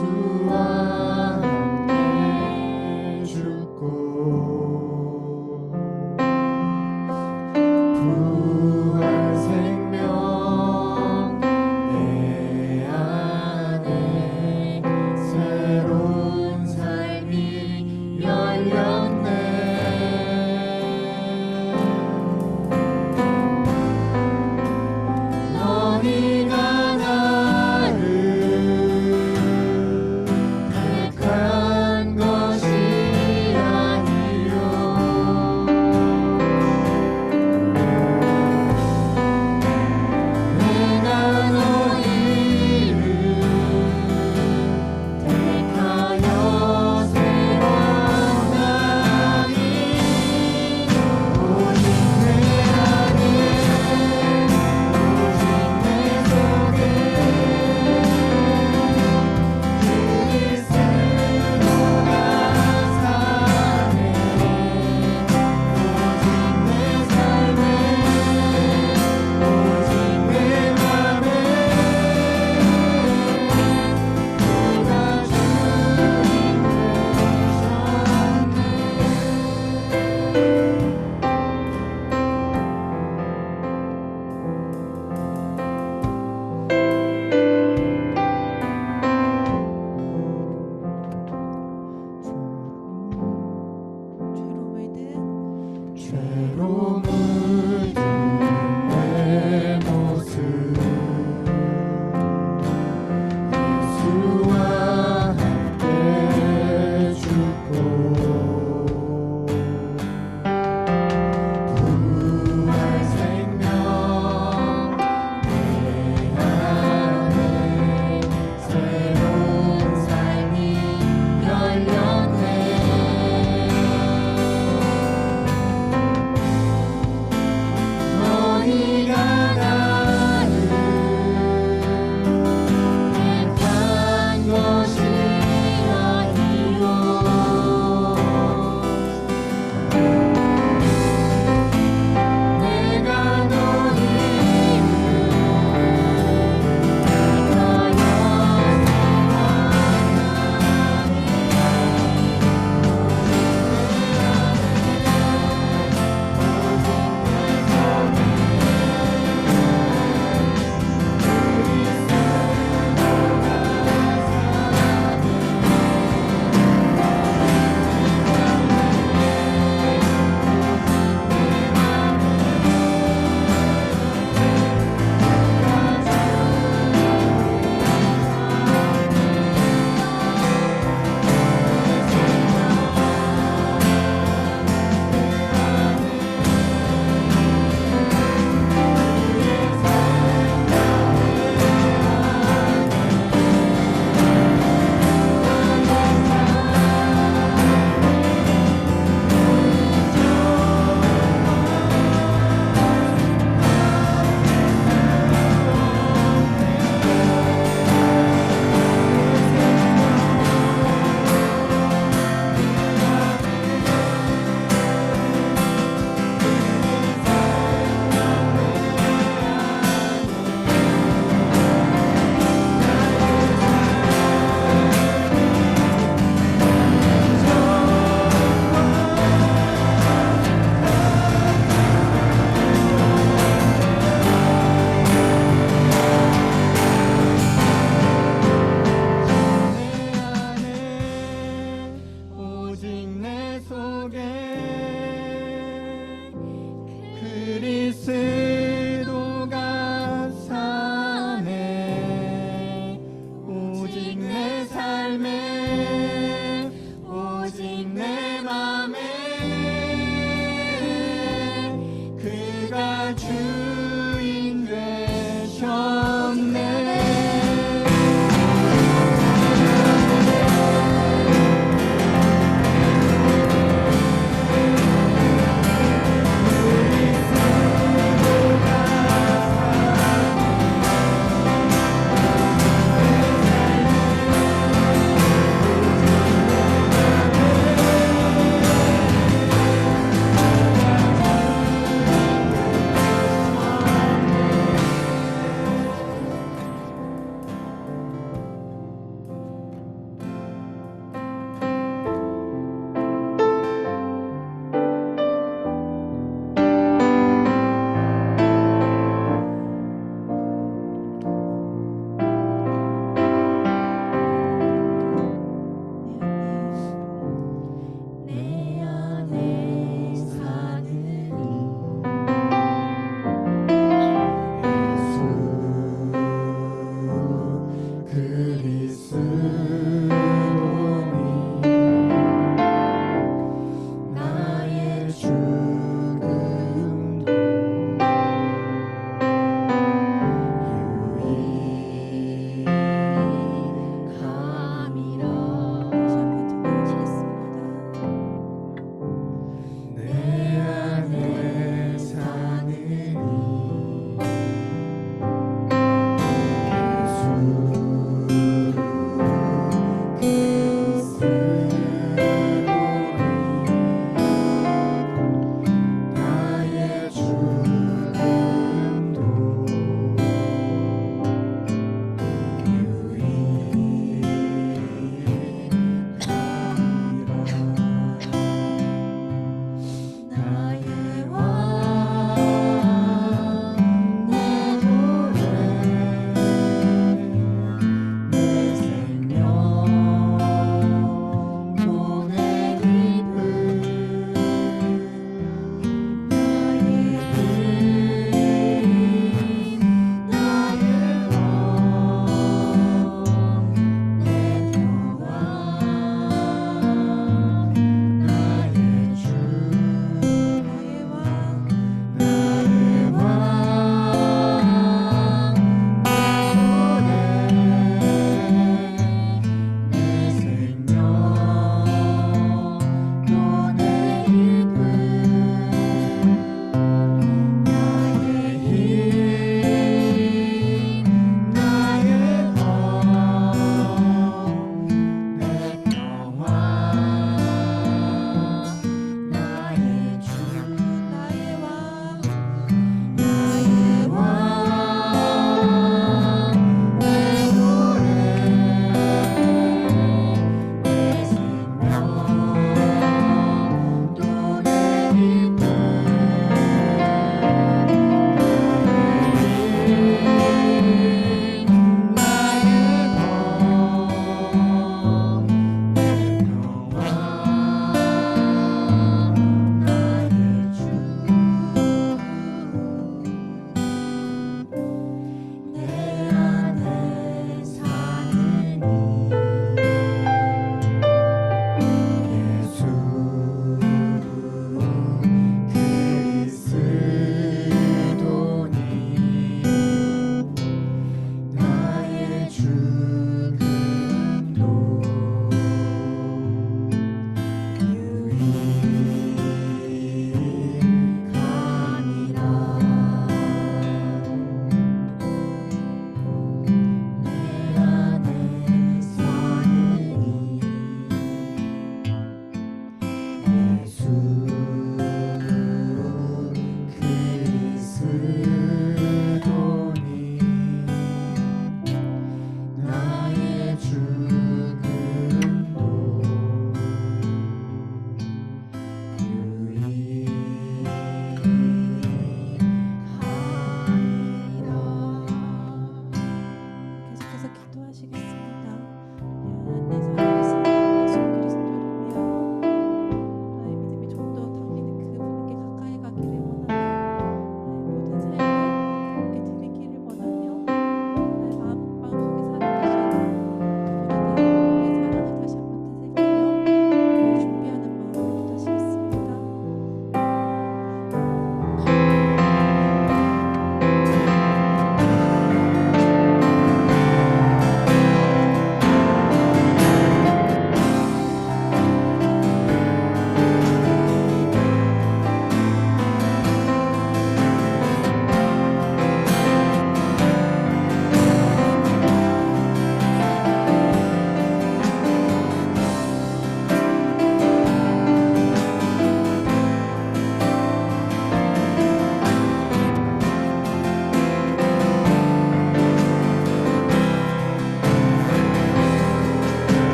예수와 함께 죽고 부활 생명 내 안에 새로운 삶이 열렸네. 너희가 나를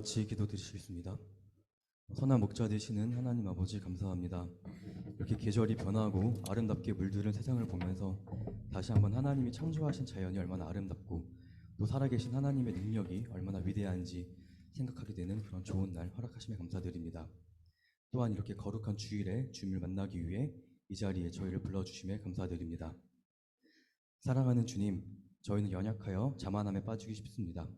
같이 기도드리시겠습니다. 선한 목자 되시는 하나님 아버지 감사합니다. 이렇게 계절이 변하고 아름답게 물들은 세상을 보면서 다시 한번 하나님이 창조하신 자연이 얼마나 아름답고 또 살아계신 하나님의 능력이 얼마나 위대한지 생각하게 되는 그런 좋은 날 허락하심에 감사드립니다. 또한 이렇게 거룩한 주일에 주님을 만나기 위해 이 자리에 저희를 불러주심에 감사드립니다. 사랑하는 주님, 저희는 연약하여 자만함에 빠지기 쉽습니다.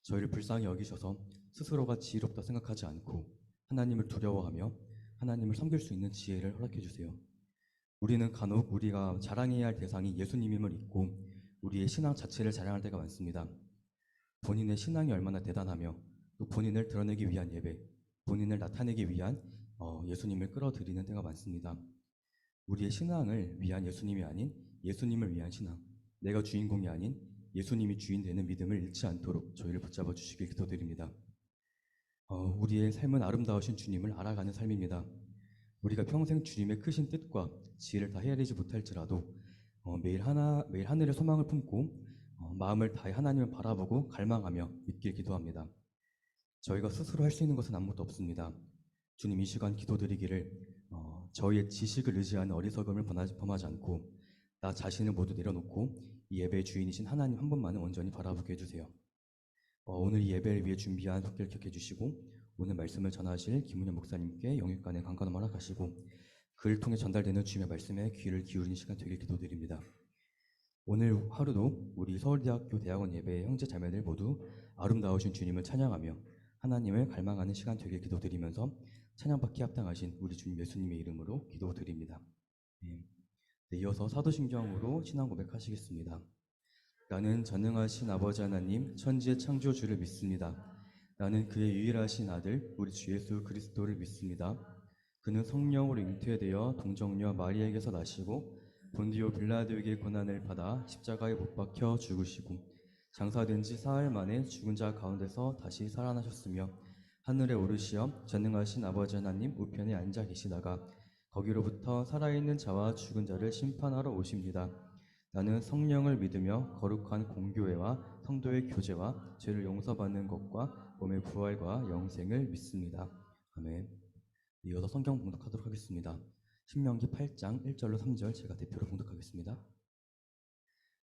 저희를 불쌍히 여기셔서 스스로가 지혜롭다 생각하지 않고 하나님을 두려워하며 하나님을 섬길 수 있는 지혜를 허락해 주세요. 우리는 간혹 우리가 자랑해야 할 대상이 예수님임을 잊고 우리의 신앙 자체를 자랑할 때가 많습니다. 본인의 신앙이 얼마나 대단하며 또 본인을 드러내기 위한 예배, 본인을 나타내기 위한 예수님을 끌어들이는 때가 많습니다. 우리의 신앙을 위한 예수님이 아닌 예수님을 위한 신앙, 내가 주인공이 아닌 예수님이 주인 되는 믿음을 잃지 않도록 저희를 붙잡아 주시길 기도드립니다. 우리의 삶은 아름다우신 주님을 알아가는 삶입니다. 우리가 평생 주님의 크신 뜻과 지혜를 다 헤아리지 못할지라도 매일 하늘의 소망을 품고 마음을 다해 하나님을 바라보고 갈망하며 믿길 기도합니다. 저희가 스스로 할 수 있는 것은 아무것도 없습니다. 주님, 이 시간 기도드리기를 저희의 지식을 의지하는 어리석음을 범하지 않고 나 자신을 모두 내려놓고 이 예배의 주인이신 하나님 한 분만을 온전히 바라보게 해주세요. 오늘 이 예배를 위해 준비한 속기를 기억해 주시고 오늘 말씀을 전하실 김은현 목사님께 영육간의 강건함 허락하시고 그를 통해 전달되는 주님의 말씀에 귀를 기울이는 시간 되길 기도드립니다. 오늘 하루도 우리 서울대학교 대학원 예배의 형제 자매들 모두 아름다우신 주님을 찬양하며 하나님을 갈망하는 시간 되길 기도드리면서 찬양받기에 합당하신 우리 주님 예수님의 이름으로 기도드립니다. 이어서 사도신경으로 신앙 고백하시겠습니다. 나는 전능하신 아버지 하나님 천지의 창조주를 믿습니다. 나는 그의 유일하신 아들 우리 주 예수 그리스도를 믿습니다. 그는 성령으로 잉태되어 동정녀 마리아에게서 나시고 본디오 빌라도에게 고난을 받아 십자가에 못 박혀 죽으시고 장사된 지 사흘 만에 죽은 자 가운데서 다시 살아나셨으며 하늘에 오르시어 전능하신 아버지 하나님 우편에 앉아 계시다가 거기로부터 살아있는 자와 죽은 자를 심판하러 오십니다. 나는 성령을 믿으며 거룩한 공교회와 성도의 교제와 죄를 용서받는 것과 몸의 부활과 영생을 믿습니다. 아멘. 이어서 성경 봉독하도록 하겠습니다. 신명기 8장 1절로 3절 제가 대표로 봉독하겠습니다.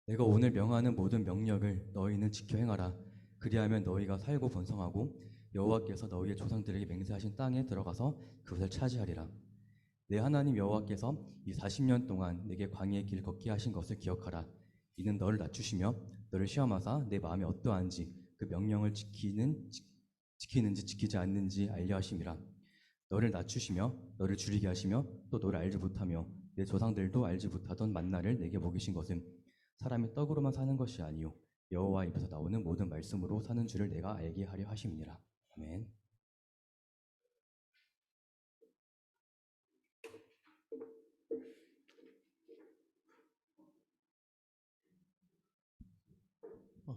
내가 오늘 명하는 모든 명령을 너희는 지켜 행하라. 그리하면 너희가 살고 번성하고 여호와께서 너희의 조상들에게 맹세하신 땅에 들어가서 그것을 차지하리라. 내 하나님 여호와께서 이 40년 동안 내게 광야의 길 걷게 하신 것을 기억하라. 이는 너를 낮추시며 너를 시험하사 내 마음이 어떠한지 그 명령을 지키는지 지키지 않는지 알려 하심이라. 너를 낮추시며 너를 줄이게 하시며 또 너를 알지 못하며 내 조상들도 알지 못하던 만나를 내게 먹이신 것은 사람이 떡으로만 사는 것이 아니요 여호와 입에서 나오는 모든 말씀으로 사는 줄을 내가 알게 하려 하심이니라. 아멘.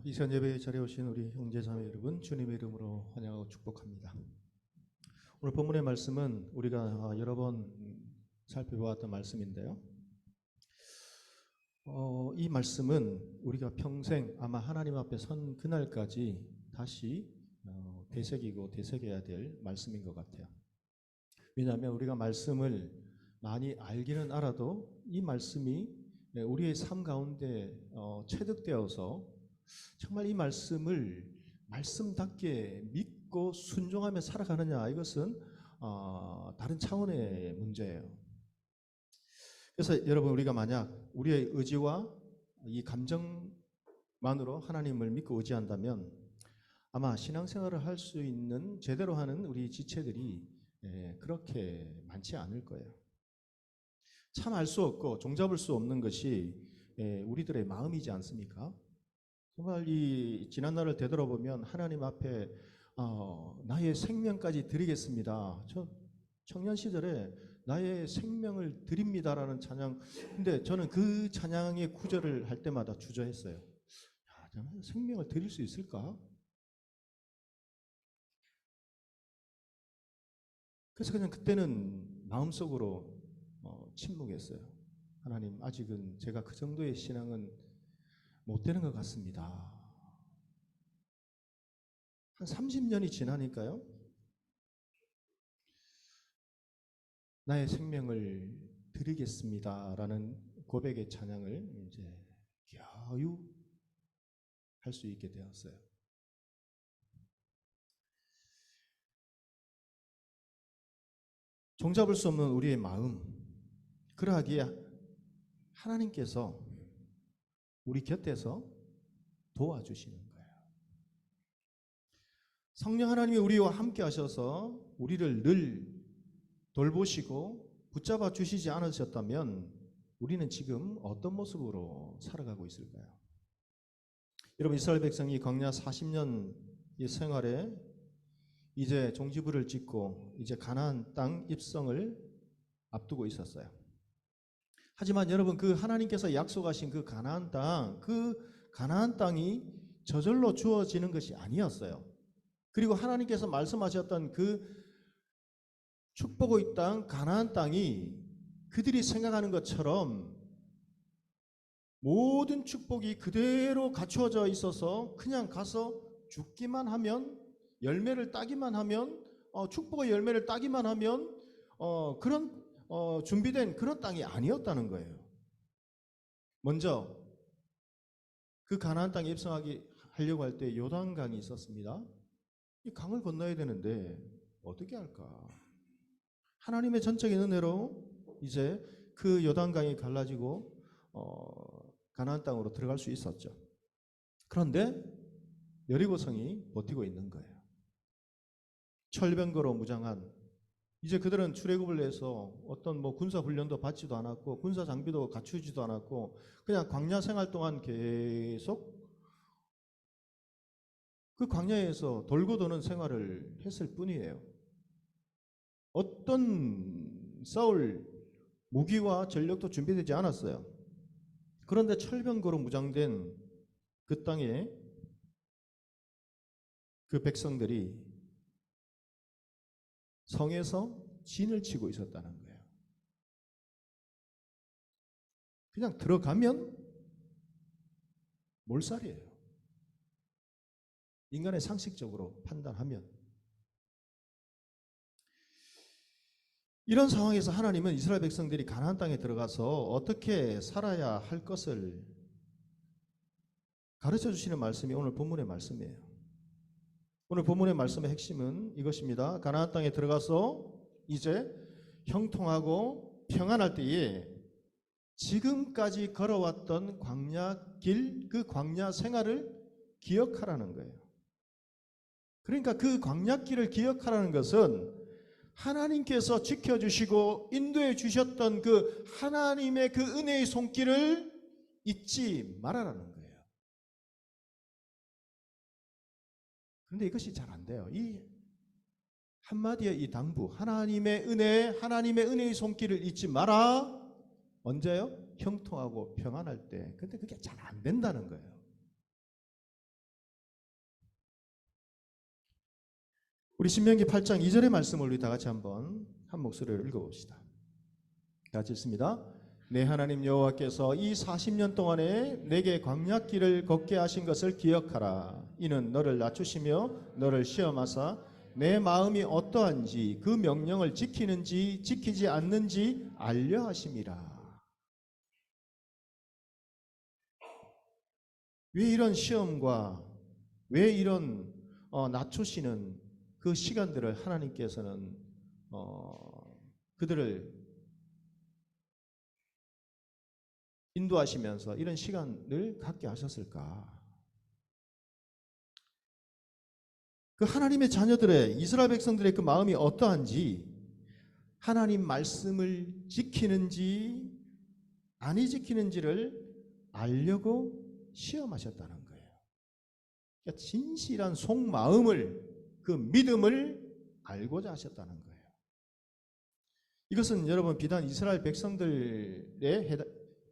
이 시간 예배에 자리에 오신 우리 형제자매 여러분 주님의 이름으로 환영하고 축복합니다. 오늘 본문의 말씀은 우리가 여러 번 살펴보았던 말씀인데요. 이 말씀은 우리가 평생 아마 하나님 앞에 선 그날까지 다시 되새기고 되새겨야 될 말씀인 것 같아요. 왜냐하면 우리가 말씀을 많이 알기는 알아도 이 말씀이 우리의 삶 가운데 체득되어서 정말 이 말씀을 말씀답게 믿고 순종하며 살아가느냐, 이것은 다른 차원의 문제예요. 그래서 여러분, 우리가 만약 우리의 의지와 이 감정만으로 하나님을 믿고 의지한다면 아마 신앙생활을 할 수 있는 제대로 하는 우리 지체들이 그렇게 많지 않을 거예요. 참 알 수 없고 종잡을 수 없는 것이 우리들의 마음이지 않습니까? 정말 이 지난날을 되돌아보면 하나님 앞에 나의 생명까지 드리겠습니다. 저 청년 시절에 나의 생명을 드립니다라는 찬양, 근데 저는 그 찬양의 구절을 할 때마다 주저했어요. 야, 저는 생명을 드릴 수 있을까? 그래서 그냥 그때는 마음속으로 침묵했어요. 하나님, 아직은 제가 그 정도의 신앙은 못 되는 것 같습니다. 한 30년이 지나니까요. 나의 생명을 드리겠습니다라는 고백의 찬양을 이제 겨우 할 수 있게 되었어요. 종잡을 수 없는 우리의 마음, 그러하기에 하나님께서 우리 곁에서 도와주시는 거예요. 성령 하나님이 우리와 함께 하셔서 우리를 늘 돌보시고 붙잡아 주시지 않으셨다면 우리는 지금 어떤 모습으로 살아가고 있을까요? 여러분, 이스라엘 백성이 광야 40년 의 생활에 이제 종지부를 찍고 이제 가나안 땅 입성을 앞두고 있었어요. 하지만 여러분, 그 하나님께서 약속하신 그 가나안 땅이 저절로 주어지는 것이 아니었어요. 그리고 하나님께서 말씀하셨던 그 축복의 땅 가나안 땅이 그들이 생각하는 것처럼 모든 축복이 그대로 갖추어져 있어서 그냥 가서 죽기만 하면, 열매를 따기만 하면, 축복의 열매를 따기만 하면 그런 준비된 그런 땅이 아니었다는 거예요. 먼저 그 가나안 땅에 입성하려고 할 때 요단강이 있었습니다. 이 강을 건너야 되는데 어떻게 할까? 하나님의 전적인 은혜로 이제 그 요단강이 갈라지고 가나안 땅으로 들어갈 수 있었죠. 그런데 여리고성이 버티고 있는 거예요. 철병거로 무장한, 이제 그들은 출애굽을 해서 어떤 군사 훈련도 받지도 않았고 군사 장비도 갖추지도 않았고 그냥 광야 생활 동안 계속 그 광야에서 돌고 도는 생활을 했을 뿐이에요. 어떤 싸울 무기와 전력도 준비되지 않았어요. 그런데 철병거로 무장된 그 땅에 그 백성들이 성에서 진을 치고 있었다는 거예요. 그냥 들어가면 몰살이에요. 인간의 상식적으로 판단하면. 이런 상황에서 하나님은 이스라엘 백성들이 가나안 땅에 들어가서 어떻게 살아야 할 것을 가르쳐 주시는 말씀이 오늘 본문의 말씀이에요. 오늘 본문의 말씀의 핵심은 이것입니다. 가나안 땅에 들어가서 이제 형통하고 평안할 때에 지금까지 걸어왔던 광야길, 그 광야 생활을 기억하라는 거예요. 그러니까 그 광야길을 기억하라는 것은 하나님께서 지켜주시고 인도해 주셨던 그 하나님의 그 은혜의 손길을 잊지 말아라는 거예요. 그런데 이것이 잘 안 돼요. 이 한마디의 이 당부, 하나님의 은혜의 손길을 잊지 마라. 언제요? 형통하고 평안할 때. 근데 그게 잘 안 된다는 거예요. 우리 신명기 8장 2절의 말씀을 우리 다 같이 한번 한 목소리로 읽어봅시다. 같이 읽습니다. 내 하나님 여호와께서 이 40년 동안에 내게 광야길을 걷게 하신 것을 기억하라. 이는 너를 낮추시며 너를 시험하사 내 마음이 어떠한지 그 명령을 지키는지 지키지 않는지 알려 하심이라. 왜 이런 시험과 왜 이런 낮추시는 그 시간들을 하나님께서는 그들을 인도하시면서 이런 시간을 갖게 하셨을까? 그 하나님의 자녀들의, 이스라엘 백성들의 그 마음이 어떠한지, 하나님 말씀을 지키는지 아니 지키는지를 알려고 시험하셨다는 거예요. 그러니까 진실한 속마음을, 그 믿음을 알고자 하셨다는 거예요. 이것은 여러분 비단 이스라엘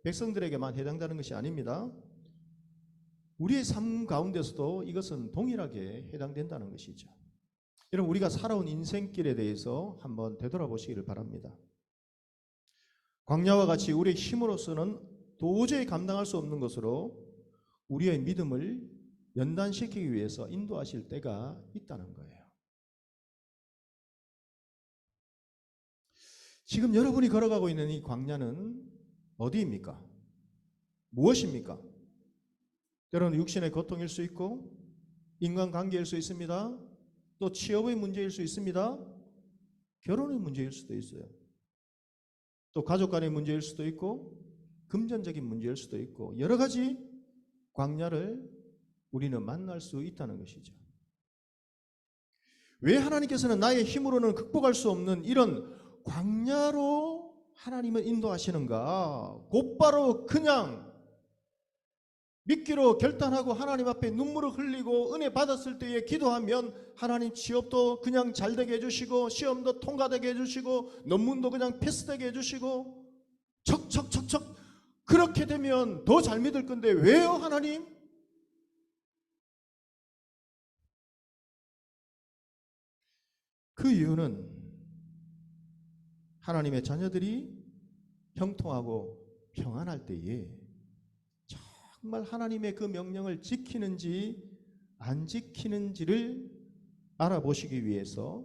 백성들에게만 해당되는 것이 아닙니다. 우리의 삶 가운데서도 이것은 동일하게 해당된다는 것이죠. 여러분, 우리가 살아온 인생길에 대해서 한번 되돌아보시기를 바랍니다. 광야와 같이 우리의 힘으로서는 도저히 감당할 수 없는 것으로 우리의 믿음을 연단시키기 위해서 인도하실 때가 있다는 거예요. 지금 여러분이 걸어가고 있는 이 광야는 어디입니까? 무엇입니까? 때로는 육신의 고통일 수 있고 인간관계일 수 있습니다. 또 취업의 문제일 수 있습니다. 결혼의 문제일 수도 있어요. 또 가족 간의 문제일 수도 있고 금전적인 문제일 수도 있고 여러 가지 광야를 우리는 만날 수 있다는 것이죠. 왜 하나님께서는 나의 힘으로는 극복할 수 없는 이런 광야로 하나님은 인도하시는가? 곧바로 그냥 믿기로 결단하고 하나님 앞에 눈물을 흘리고 은혜 받았을 때에 기도하면 하나님 취업도 그냥 잘 되게 해주시고 시험도 통과되게 해주시고 논문도 그냥 패스되게 해주시고 척척척척 그렇게 되면 더 잘 믿을 건데 왜요 하나님? 그 이유는 하나님의 자녀들이 형통하고 평안할 때에 정말 하나님의 그 명령을 지키는지 안 지키는지를 알아보시기 위해서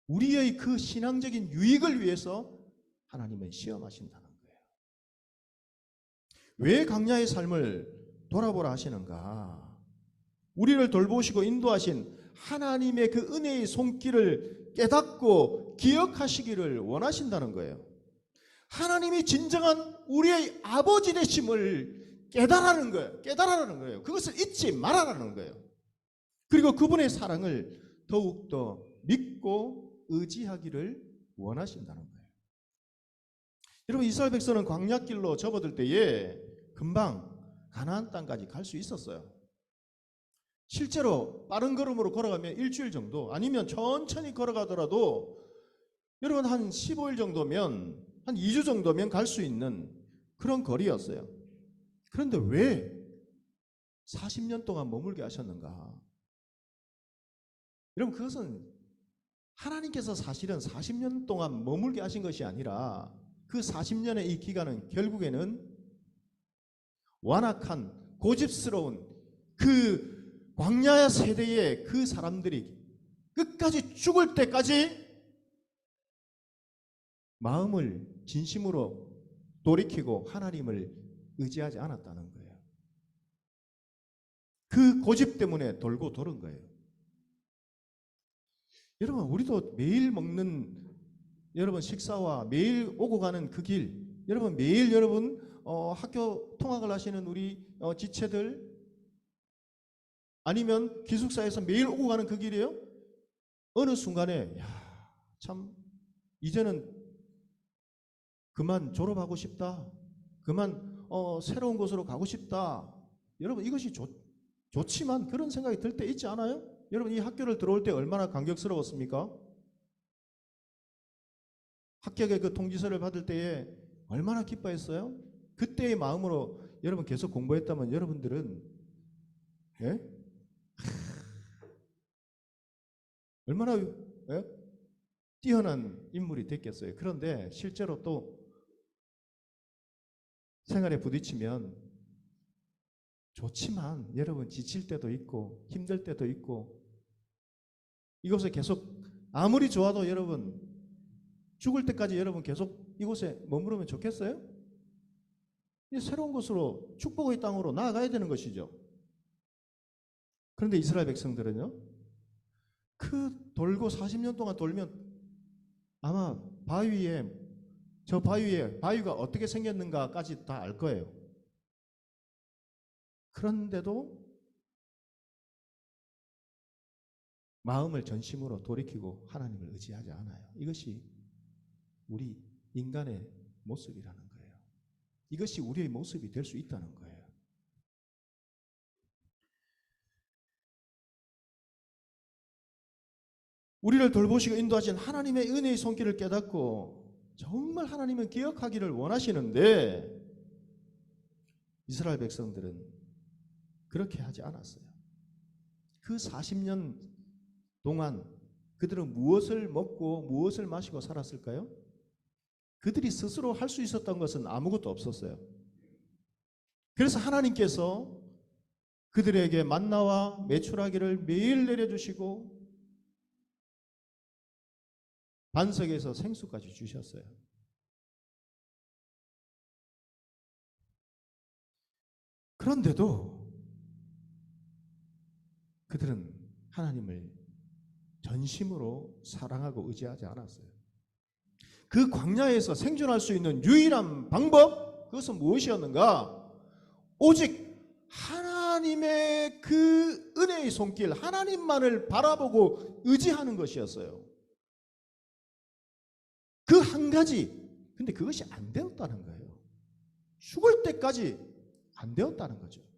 우리의 그 신앙적인 유익을 위해서 하나님은 시험하신다는 거예요. 왜 광야의 삶을 돌아보라 하시는가? 우리를 돌보시고 인도하신 하나님의 그 은혜의 손길을 깨닫고 기억하시기를 원하신다는 거예요. 하나님이 진정한 우리의 아버지 되심을 깨달으라는 거예요. 깨달으라는 거예요. 그것을 잊지 말아라는 거예요. 그리고 그분의 사랑을 더욱더 믿고 의지하기를 원하신다는 거예요. 여러분 이스라엘 백성은 광야길로 접어들 때에 금방 가나안 땅까지 갈 수 있었어요. 실제로 빠른 걸음으로 걸어가면 일주일 정도 아니면 천천히 걸어가더라도 여러분 한 15일 정도면 한 2주 정도면 갈 수 있는 그런 거리였어요. 그런데 왜 40년 동안 머물게 하셨는가? 여러분 그것은 하나님께서 사실은 40년 동안 머물게 하신 것이 아니라 그 40년의 이 기간은 결국에는 완악한 고집스러운 그 광야 세대의 그 사람들이 끝까지 죽을 때까지 마음을 진심으로 돌이키고 하나님을 의지하지 않았다는 거예요. 그 고집 때문에 돌고 도는 거예요. 여러분 우리도 매일 먹는 여러분 식사와 매일 오고 가는 그 길, 여러분 매일 여러분 학교 통학을 하시는 우리 지체들 아니면 기숙사에서 매일 오고 가는 그 길이에요. 어느 순간에 참 이제는 그만 졸업하고 싶다. 그만 새로운 곳으로 가고 싶다. 여러분 이것이 좋지만 그런 생각이 들 때 있지 않아요? 여러분 이 학교를 들어올 때 얼마나 감격스러웠습니까? 합격의 그 통지서를 받을 때에 얼마나 기뻐했어요? 그때의 마음으로 여러분 계속 공부했다면 여러분들은 얼마나 뛰어난 인물이 됐겠어요. 그런데 실제로 또 생활에 부딪히면 좋지만 여러분 지칠 때도 있고 힘들 때도 있고 이곳에 계속 아무리 좋아도 여러분 죽을 때까지 여러분 계속 이곳에 머무르면 좋겠어요? 새로운 곳으로 축복의 땅으로 나아가야 되는 것이죠. 그런데 이스라엘 백성들은요, 그 돌고 40년 동안 돌면 아마 저 바위가 어떻게 생겼는가까지 다 알 거예요. 그런데도 마음을 전심으로 돌이키고 하나님을 의지하지 않아요. 이것이 우리 인간의 모습이라는 거예요. 이것이 우리의 모습이 될 수 있다는 거예요. 우리를 돌보시고 인도하신 하나님의 은혜의 손길을 깨닫고 정말 하나님은 기억하기를 원하시는데 이스라엘 백성들은 그렇게 하지 않았어요. 그 40년 동안 그들은 무엇을 먹고 무엇을 마시고 살았을까요? 그들이 스스로 할 수 있었던 것은 아무것도 없었어요. 그래서 하나님께서 그들에게 만나와 메추라기를 매일 내려주시고 반석에서 생수까지 주셨어요. 그런데도 그들은 하나님을 전심으로 사랑하고 의지하지 않았어요. 그 광야에서 생존할 수 있는 유일한 방법, 그것은 무엇이었는가? 오직 하나님의 그 은혜의 손길, 하나님만을 바라보고 의지하는 것이었어요. 그 한 가지. 근데 그것이 안 되었다는 거예요. 죽을 때까지 안 되었다는 거죠.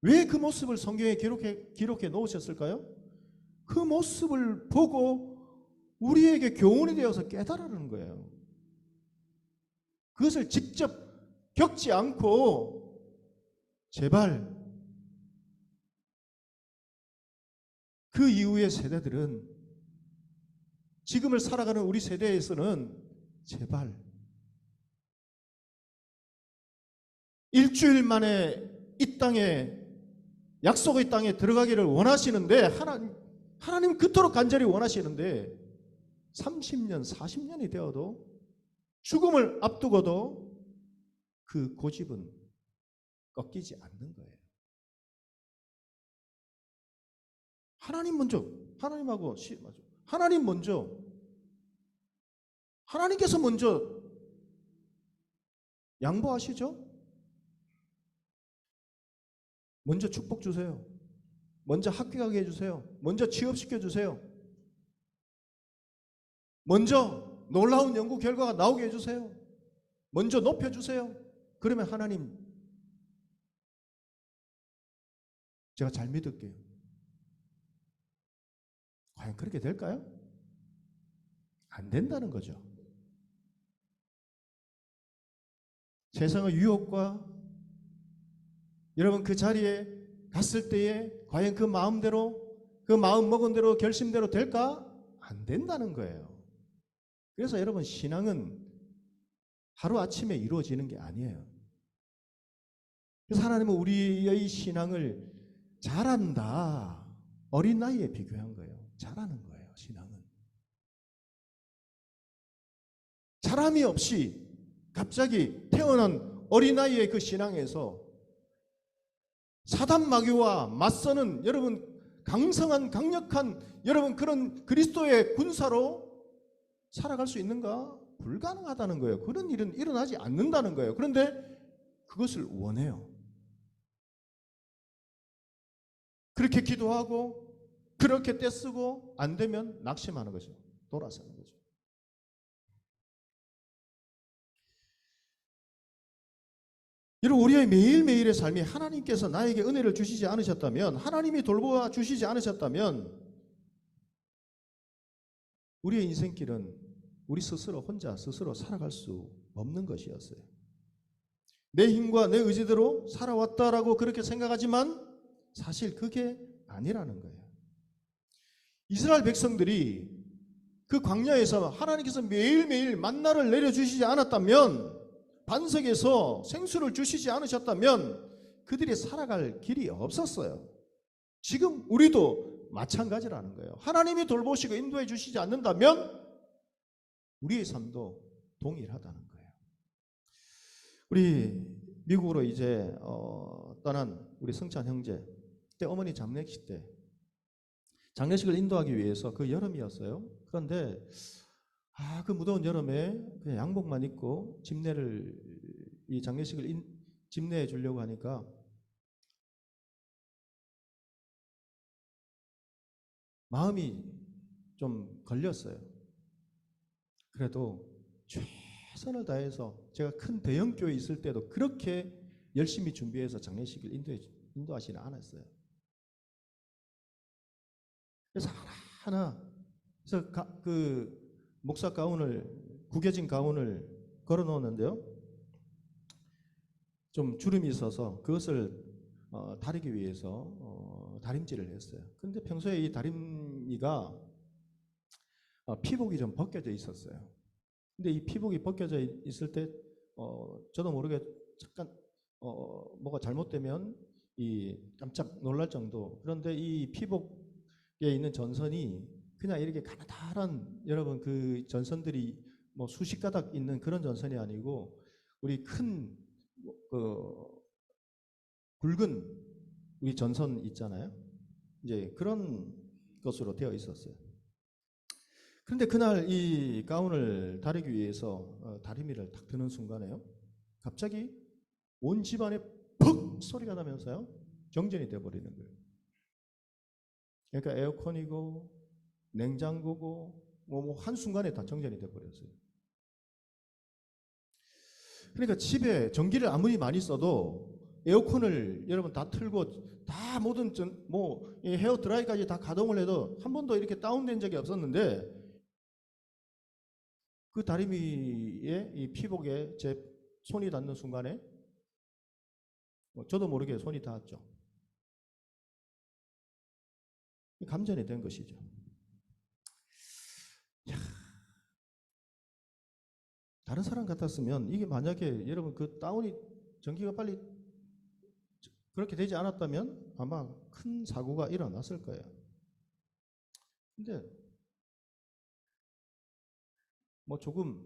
왜 그 모습을 성경에 기록해 놓으셨을까요? 그 모습을 보고 우리에게 교훈이 되어서 깨달으라는 거예요. 그것을 직접 겪지 않고 제발 그 이후의 세대들은, 지금을 살아가는 우리 세대에서는 제발 일주일 만에 이 땅에, 약속의 땅에 들어가기를 원하시는데, 하나님 그토록 간절히 원하시는데 30년, 40년이 되어도, 죽음을 앞두고도 그 고집은 꺾이지 않는 거예요. 하나님 먼저, 하나님하고 하나님 먼저, 하나님께서 먼저 양보하시죠? 먼저 축복 주세요. 먼저 학교 가게 해주세요. 먼저 취업시켜 주세요. 먼저 놀라운 연구 결과가 나오게 해주세요. 먼저 높여주세요. 그러면 하나님, 제가 잘 믿을게요. 과연 그렇게 될까요? 안 된다는 거죠. 세상의 유혹과 여러분 그 자리에 갔을 때에 과연 그 마음대로, 그 마음 먹은 대로, 결심대로 될까? 안 된다는 거예요. 그래서 여러분, 신앙은 하루아침에 이루어지는 게 아니에요. 그래서 하나님은 우리의 신앙을 잘한다, 어린 나이에 비교한 거예요. 잘하는 거예요, 신앙은. 사람이 없이 갑자기 태어난 어린아이의 그 신앙에서 사단 마귀와 맞서는, 여러분 강성한, 강력한 여러분 그런 그리스도의 군사로 살아갈 수 있는가? 불가능하다는 거예요. 그런 일은 일어나지 않는다는 거예요. 그런데 그것을 원해요. 그렇게 기도하고 그렇게 떼쓰고 안 되면 낙심하는 거죠. 돌아서는 거죠. 여러분, 우리의 매일매일의 삶이 하나님께서 나에게 은혜를 주시지 않으셨다면, 하나님이 돌보아 주시지 않으셨다면 우리의 인생길은 우리 스스로 혼자 스스로 살아갈 수 없는 것이었어요. 내 힘과 내 의지대로 살아왔다라고 그렇게 생각하지만 사실 그게 아니라는 거예요. 이스라엘 백성들이 그 광야에서 하나님께서 매일매일 만나를 내려주시지 않았다면, 반석에서 생수를 주시지 않으셨다면 그들이 살아갈 길이 없었어요. 지금 우리도 마찬가지라는 거예요. 하나님이 돌보시고 인도해 주시지 않는다면 우리의 삶도 동일하다는 거예요. 우리 미국으로 이제 떠난 우리 승찬 형제, 그때 어머니 장례식 때 장례식을 인도하기 위해서, 그 여름이었어요. 그런데 그 무더운 여름에 그냥 양복만 입고 이 장례식을 집례해 주려고 하니까 마음이 좀 걸렸어요. 그래도 최선을 다해서, 제가 큰 대형교회 있을 때도 그렇게 열심히 준비해서 장례식을 인도하지는 않았어요. 그래서 하나하나, 그래서 그 목사 가운을, 구겨진 가운을 걸어 놓았는데요, 좀 주름이 있어서 그것을 다리기 위해서 다림질을 했어요. 근데 평소에 이 다림이가 피복이 좀 벗겨져 있었어요. 근데 이 피복이 벗겨져 있을 때 저도 모르게 잠깐 뭐가 잘못되면 이 깜짝 놀랄 정도. 그런데 이 피복에 있는 전선이 그냥 이렇게 가느다란 여러분 그 전선들이 뭐 수십 가닥 있는 그런 전선이 아니고 우리 큰 굵은 우리 전선 있잖아요. 이제 그런 것으로 되어 있었어요. 그런데 그날 이 가운을 다리기 위해서 다리미를 탁 드는 순간에요. 갑자기 온 집안에 퍽 소리가 나면서요. 정전이 되어버리는 거예요. 그러니까 에어컨이고 냉장고고 뭐 한순간에 다 정전이 되어버렸어요. 그러니까 집에 전기를 아무리 많이 써도 에어컨을 여러분 다 틀고 다 모든 뭐 헤어 드라이까지 다 가동을 해도 한 번도 이렇게 다운된 적이 없었는데 그 다리미에 이 피복에 제 손이 닿는 순간에 저도 모르게 손이 닿았죠. 감전이 된 것이죠. 다른 사람 같았으면 이게 만약에 여러분 그 다운이 전기가 빨리 그렇게 되지 않았다면 아마 큰 사고가 일어났을 거예요. 근데 뭐 조금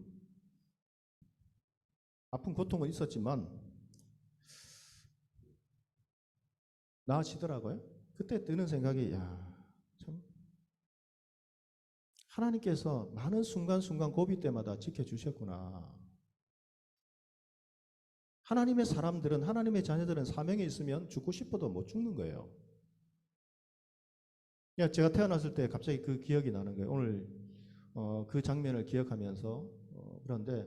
아픈 고통은 있었지만 나아지더라고요. 그때 드는 생각이 참 하나님께서 많은 순간순간 고비 때마다 지켜주셨구나. 하나님의 사람들은 하나님의 자녀들은 사명이 있으면 죽고 싶어도 못 죽는 거예요. 제가 태어났을 때 갑자기 그 기억이 나는 거예요. 오늘 그 장면을 기억하면서 그런데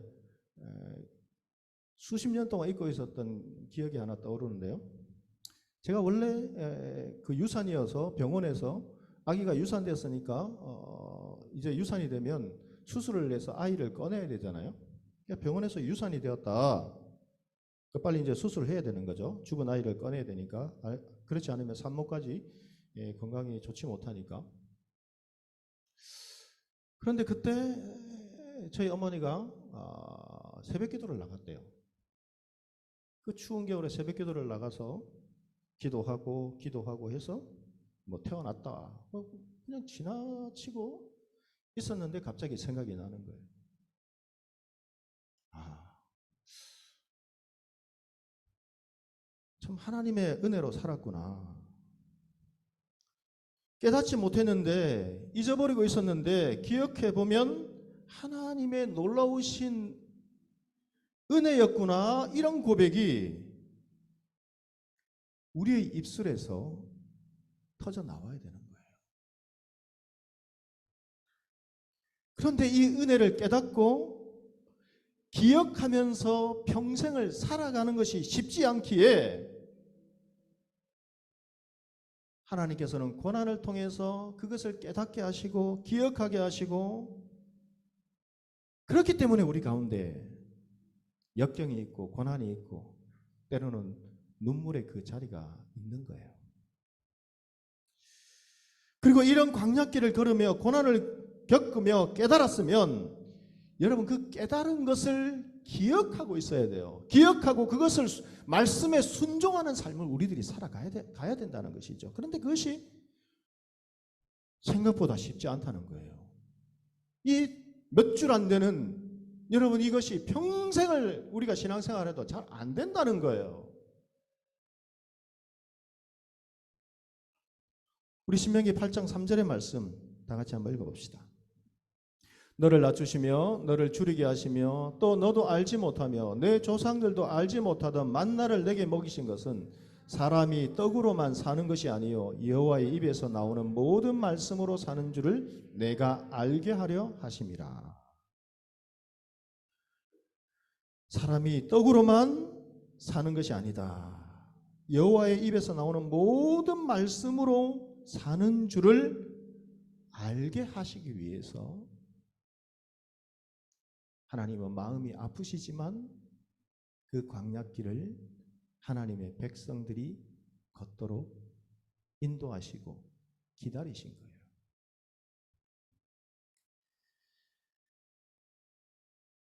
수십 년 동안 잊고 있었던 기억이 하나 떠오르는데요. 제가 원래 그 유산이어서 병원에서 아기가 유산됐으니까 이제 유산이 되면 수술을 해서 아이를 꺼내야 되잖아요. 그러니까 병원에서 유산이 되었다. 빨리 이제 수술을 해야 되는 거죠. 죽은 아이를 꺼내야 되니까. 그렇지 않으면 산모까지 건강이 좋지 못하니까. 그런데 그때 저희 어머니가 새벽 기도를 나갔대요. 그 추운 겨울에 새벽 기도를 나가서 기도하고 해서 뭐 태어났다. 그냥 지나치고 있었는데 갑자기 생각이 나는 거예요. 참 하나님의 은혜로 살았구나. 깨닫지 못했는데 잊어버리고 있었는데 기억해보면 하나님의 놀라우신 은혜였구나. 이런 고백이 우리의 입술에서 터져 나와야 되는 거예요. 그런데 이 은혜를 깨닫고 기억하면서 평생을 살아가는 것이 쉽지 않기에 하나님께서는 고난을 통해서 그것을 깨닫게 하시고 기억하게 하시고 그렇기 때문에 우리 가운데 역경이 있고 고난이 있고 때로는 눈물의 그 자리가 있는 거예요. 그리고 이런 광야길을 걸으며 고난을 겪으며 깨달았으면 여러분 그 깨달은 것을 기억하고 있어야 돼요. 기억하고 그것을 말씀에 순종하는 삶을 우리들이 살아가야 된다는 것이죠. 그런데 그것이 생각보다 쉽지 않다는 거예요. 이 몇 줄 안 되는 여러분 이것이 평생을 우리가 신앙생활해도 잘 안 된다는 거예요. 우리 신명기 8장 3절의 말씀 다 같이 한번 읽어봅시다. 너를 낮추시며 너를 줄이게 하시며 또 너도 알지 못하며 내 조상들도 알지 못하던 만나를 내게 먹이신 것은 사람이 떡으로만 사는 것이 아니요 여호와의 입에서 나오는 모든 말씀으로 사는 줄을 내가 알게 하려 하심이라. 사람이 떡으로만 사는 것이 아니다. 여호와의 입에서 나오는 모든 말씀으로 사는 줄을 알게 하시기 위해서 하나님은 마음이 아프시지만 그 광야길을 하나님의 백성들이 걷도록 인도하시고 기다리신 거예요.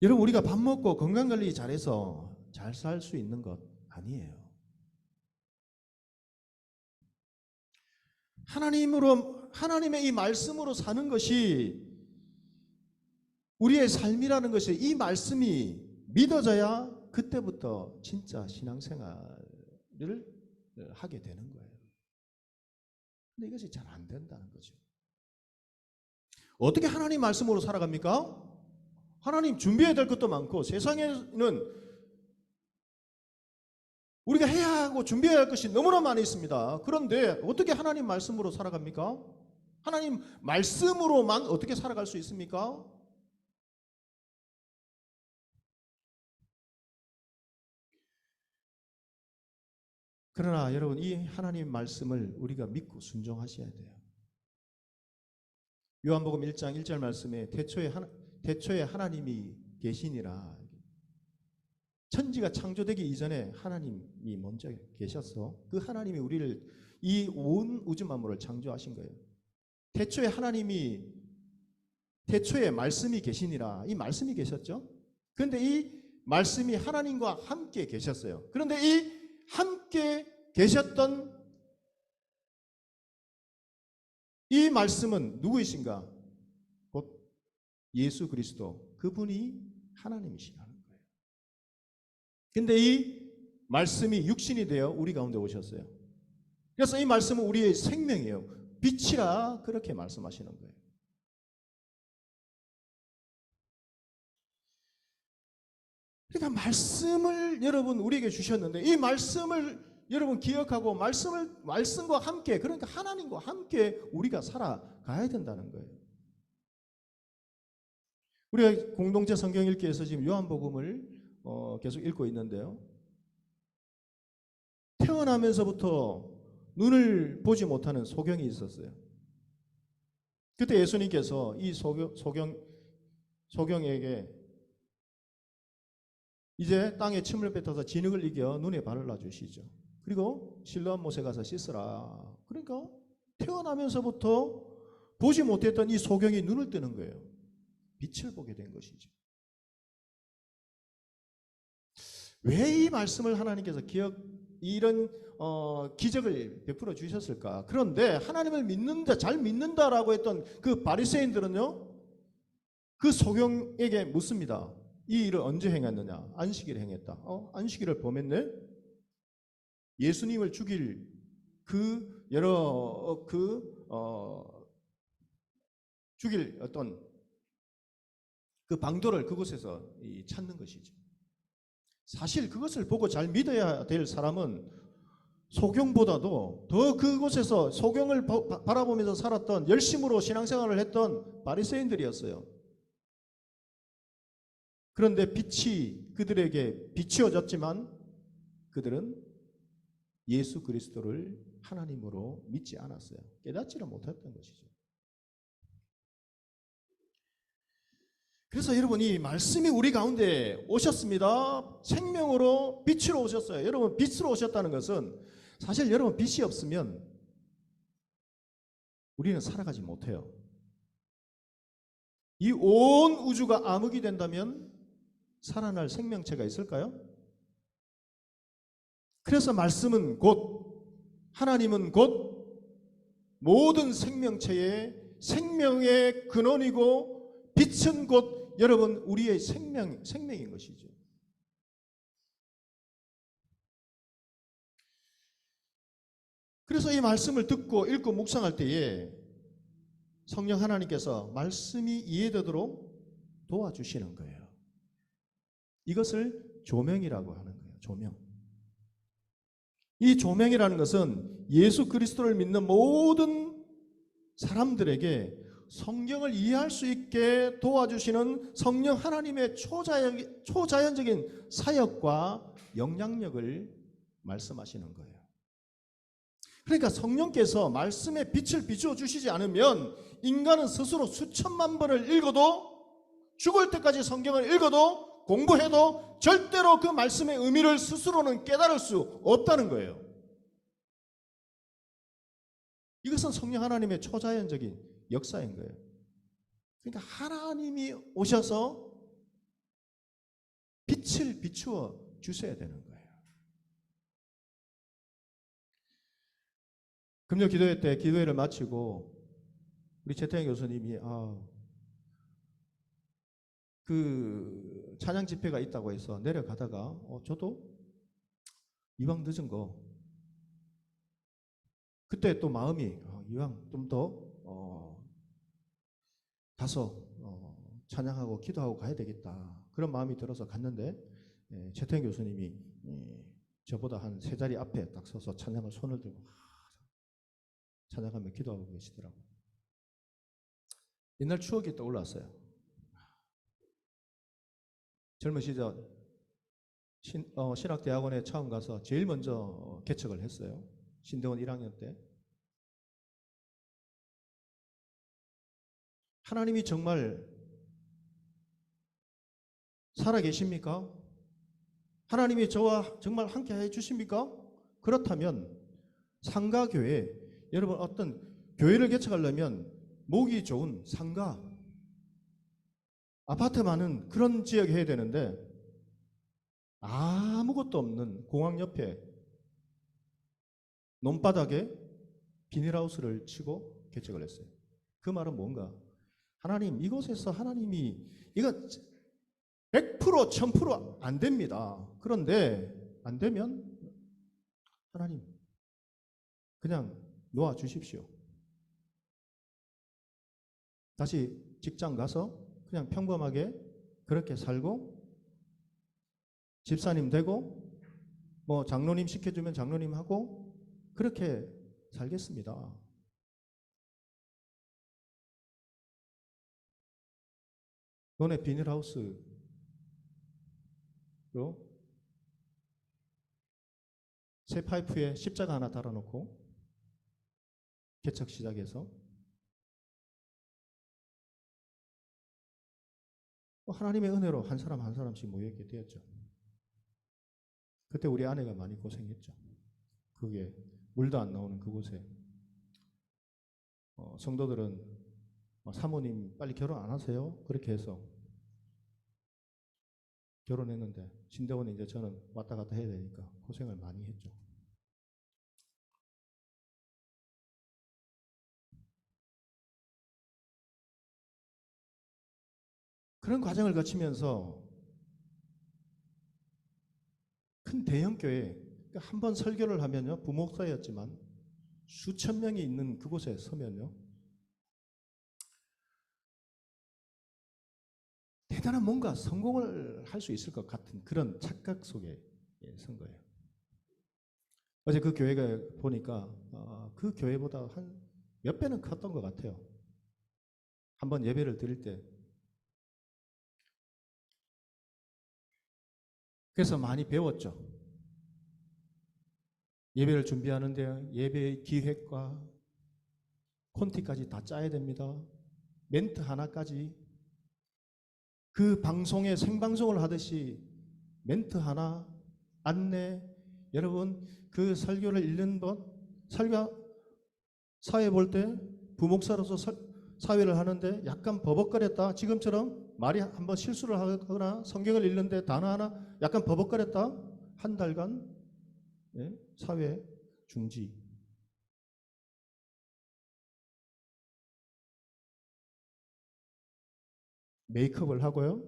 여러분 우리가 밥 먹고 건강관리 잘해서 잘 잘 살 수 있는 것 아니에요. 하나님의 이 말씀으로 사는 것이 우리의 삶이라는 것이 이 말씀이 믿어져야 그때부터 진짜 신앙생활을 하게 되는 거예요. 근데 이것이 잘 안 된다는 거죠. 어떻게 하나님 말씀으로 살아갑니까? 하나님 준비해야 될 것도 많고 세상에는 우리가 해야 하고 준비해야 할 것이 너무나 많이 있습니다. 그런데 어떻게 하나님 말씀으로 살아갑니까? 하나님 말씀으로만 어떻게 살아갈 수 있습니까? 그러나 여러분, 이 하나님 말씀을 우리가 믿고 순종하셔야 돼요. 요한복음 1장 1절 말씀에 태초에 하나님이 계시니라. 천지가 창조되기 이전에 하나님이 먼저 계셔서 그 하나님이 우리를 이 온 우주 만물을 창조하신 거예요. 태초에 말씀이 계시니라. 이 말씀이 계셨죠. 그런데 이 말씀이 하나님과 함께 계셨어요. 그런데 이 함께 계셨던 이 말씀은 누구이신가? 곧 예수 그리스도, 그분이 하나님이시라는 거예요. 근데 이 말씀이 육신이 되어 우리 가운데 오셨어요. 그래서 이 말씀은 우리의 생명이에요. 빛이라 그렇게 말씀하시는 거예요. 그러니까 말씀을 여러분 우리에게 주셨는데 이 말씀을 여러분 기억하고 말씀과 함께, 그러니까 하나님과 함께 우리가 살아가야 된다는 거예요. 우리가 공동체 성경 읽기에서 지금 요한복음을 계속 읽고 있는데요. 태어나면서부터 눈을 보지 못하는 소경이 있었어요. 그때 예수님께서 이 소경에게 이제 땅에 침을 뱉어서 진흙을 이겨 눈에 발라 주시죠. 그리고 실로암 못에 가서 씻으라. 그러니까 태어나면서부터 보지 못했던 이 소경이 눈을 뜨는 거예요. 빛을 보게 된 것이죠. 왜 이 말씀을 하나님께서 이런 기적을 베풀어 주셨을까? 그런데 하나님을 믿는다, 잘 믿는다라고 했던 그 바리새인들은요, 그 소경에게 묻습니다. 이 일을 언제 행했느냐? 안식일에 행했다. 안식일을 범했네? 예수님을 죽일 죽일 어떤 그 방도를 그곳에서 찾는 것이죠. 사실 그것을 보고 잘 믿어야 될 사람은 소경보다도 더 그곳에서 소경을 바라보면서 살았던, 열심으로 신앙생활을 했던 바리새인들이었어요. 그런데 빛이 그들에게 비추어졌지만 그들은 예수 그리스도를 하나님으로 믿지 않았어요. 깨닫지를 못했던 것이죠. 그래서 여러분, 이 말씀이 우리 가운데 오셨습니다. 생명으로 빛으로 오셨어요. 여러분, 빛으로 오셨다는 것은 사실 여러분 빛이 없으면 우리는 살아가지 못해요. 이 온 우주가 암흑이 된다면 살아날 생명체가 있을까요? 그래서 말씀은 하나님은 곧 모든 생명체의 생명의 근원이고 빛은 곧 여러분 우리의 생명인 것이죠. 그래서 이 말씀을 듣고 읽고 묵상할 때에 성령 하나님께서 말씀이 이해되도록 도와주시는 거예요. 이것을 조명이라고 하는 거예요. 조명. 이 조명이라는 것은 예수 그리스도를 믿는 모든 사람들에게 성경을 이해할 수 있게 도와주시는 성령 하나님의 초자연적인 사역과 영향력을 말씀하시는 거예요. 그러니까 성령께서 말씀의 빛을 비추어 주시지 않으면 인간은 스스로 수천만 번을 읽어도, 죽을 때까지 성경을 읽어도 공부해도 절대로 그 말씀의 의미를 스스로는 깨달을 수 없다는 거예요. 이것은 성령 하나님의 초자연적인 역사인 거예요. 그러니까 하나님이 오셔서 빛을 비추어 주셔야 되는 거예요. 금요 기도회 때 기도회를 마치고 우리 최태영 교수님이 그 찬양 집회가 있다고 해서 내려가다가 저도 이왕 늦은 거 그때 또 마음이 이왕 좀 더 가서 찬양하고 기도하고 가야 되겠다 그런 마음이 들어서 갔는데 최태영 교수님이 저보다 한 세 자리 앞에 딱 서서 찬양을 손을 들고 찬양하며 기도하고 계시더라고요. 옛날 추억이 떠올랐어요. 젊은 시절 신학대학원에 처음 가서 제일 먼저 개척을 했어요. 신대원 1학년 때. 하나님이 정말 살아 계십니까? 하나님이 저와 정말 함께 해 주십니까? 그렇다면 상가교회, 여러분 어떤 교회를 개척하려면 목이 좋은 상가, 아파트 많은 그런 지역에 해야 되는데 아무것도 없는 공항 옆에 논바닥에 비닐하우스를 치고 개척을 했어요. 그 말은 뭔가? 하나님, 이곳에서 하나님이 이거 100% 1000% 안 됩니다. 그런데 안 되면 하나님 그냥 놓아 주십시오. 다시 직장 가서 그냥 평범하게 그렇게 살고 집사님 되고 뭐 장로님 시켜주면 장로님 하고 그렇게 살겠습니다. 너네 비닐하우스로 새 파이프에 십자가 하나 달아놓고 개척 시작해서 하나님의 은혜로 한 사람 한 사람씩 모여있게 되었죠. 그때 우리 아내가 많이 고생했죠. 그게 물도 안 나오는 그곳에 성도들은 사모님 빨리 결혼 안 하세요? 그렇게 해서 결혼했는데 신대원에 이제 저는 왔다 갔다 해야 되니까 고생을 많이 했죠. 그런 과정을 거치면서 큰 대형교회 한 번 설교를 하면요 부목사였지만 수천 명이 있는 그곳에 서면요 대단한 뭔가 성공을 할 수 있을 것 같은 그런 착각 속에 선 거예요. 어제 그 교회가 보니까 그 교회보다 한 몇 배는 컸던 것 같아요. 한번 예배를 드릴 때. 그래서 많이 배웠죠. 예배를 준비하는데 예배 기획과 콘티까지 다 짜야 됩니다. 멘트 하나까지 그 방송에 생방송을 하듯이 멘트 하나, 안내, 여러분 그 설교를 읽는 것, 설교 사회 볼 때 부목사로서 사회를 하는데 약간 버벅거렸다. 지금처럼 말이 한번 실수를 하거나 성경을 읽는데 단어 하나 약간 버벅거렸다. 한 달간 사회 중지. 메이크업을 하고요.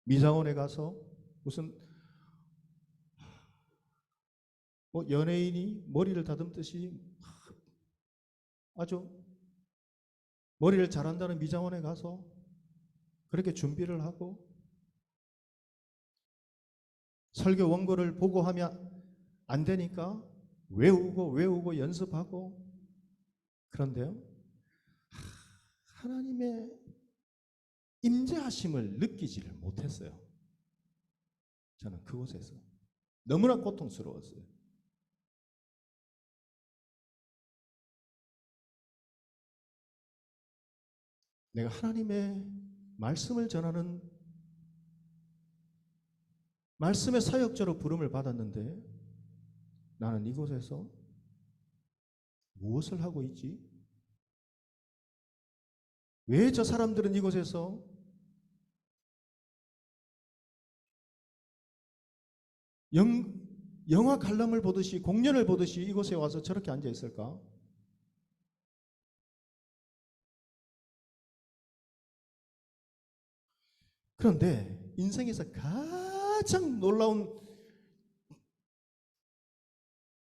미장원에 가서 무슨 연예인이 머리를 다듬듯이 아주 머리를 잘한다는 미장원에 가서 그렇게 준비를 하고 설교 원고를 보고 하면 안 되니까 외우고 연습하고 그런데요. 하나님의 임재하심을 느끼지를 못했어요. 저는 그곳에서 너무나 고통스러웠어요. 내가 하나님의 말씀을 전하는 말씀의 사역자로 부름을 받았는데 나는 이곳에서 무엇을 하고 있지? 왜 저 사람들은 이곳에서 영화 관람을 보듯이 공연을 보듯이 이곳에 와서 저렇게 앉아 있을까? 그런데 인생에서 가장 놀라운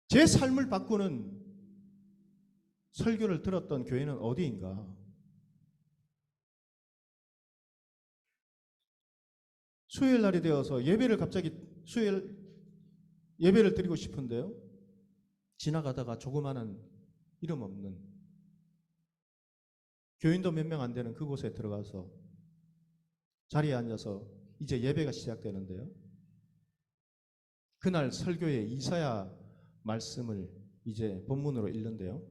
제 삶을 바꾸는 설교를 들었던 교회는 어디인가? 수요일 날이 되어서 예배를 갑자기 수요일 예배를 드리고 싶은데요. 지나가다가 조그마한 이름 없는 교인도 몇 명 안 되는 그곳에 들어가서 자리에 앉아서 이제 예배가 시작되는데요. 그날 설교의 이사야 말씀을 이제 본문으로 읽는데요.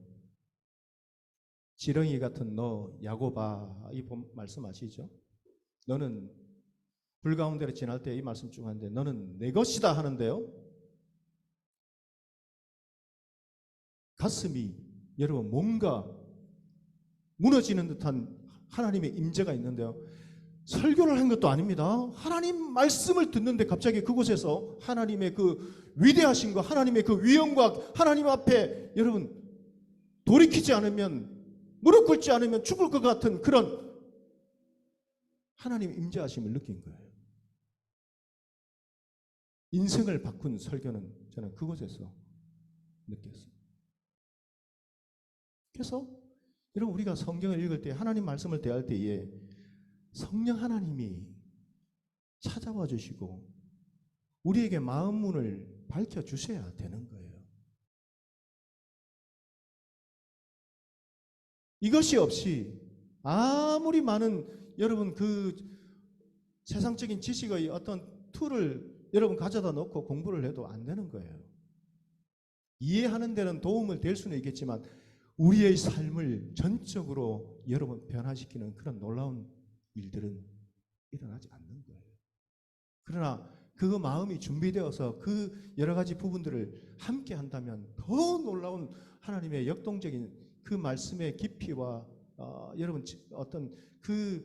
지렁이 같은 너 야고바, 이 말씀 아시죠? 너는 불 가운데로 지날 때 이 말씀 중 한데 너는 내 것이다 하는데요. 가슴이 여러분 뭔가 무너지는 듯한 하나님의 임재가 있는데요. 설교를 한 것도 아닙니다. 하나님 말씀을 듣는데 갑자기 그곳에서 하나님의 그 위대하신 것, 하나님의 그 위엄과 하나님 앞에 여러분 돌이키지 않으면 무릎 꿇지 않으면 죽을 것 같은 그런 하나님 임재하심을 느낀 거예요. 인생을 바꾼 설교는 저는 그곳에서 느꼈어요. 그래서 여러분 우리가 성경을 읽을 때 하나님 말씀을 대할 때에 성령 하나님이 찾아와 주시고 우리에게 마음 문을 밝혀주셔야 되는 거예요. 이것이 없이 아무리 많은 여러분 그 세상적인 지식의 어떤 툴을 여러분 가져다 놓고 공부를 해도 안 되는 거예요. 이해하는 데는 도움을 될 수는 있겠지만 우리의 삶을 전적으로 여러분 변화시키는 그런 놀라운 일들은 일어나지 않는 거예요. 그러나 그 마음이 준비되어서 그 여러 가지 부분들을 함께 한다면 더 놀라운 하나님의 역동적인 그 말씀의 깊이와 여러분 어떤 그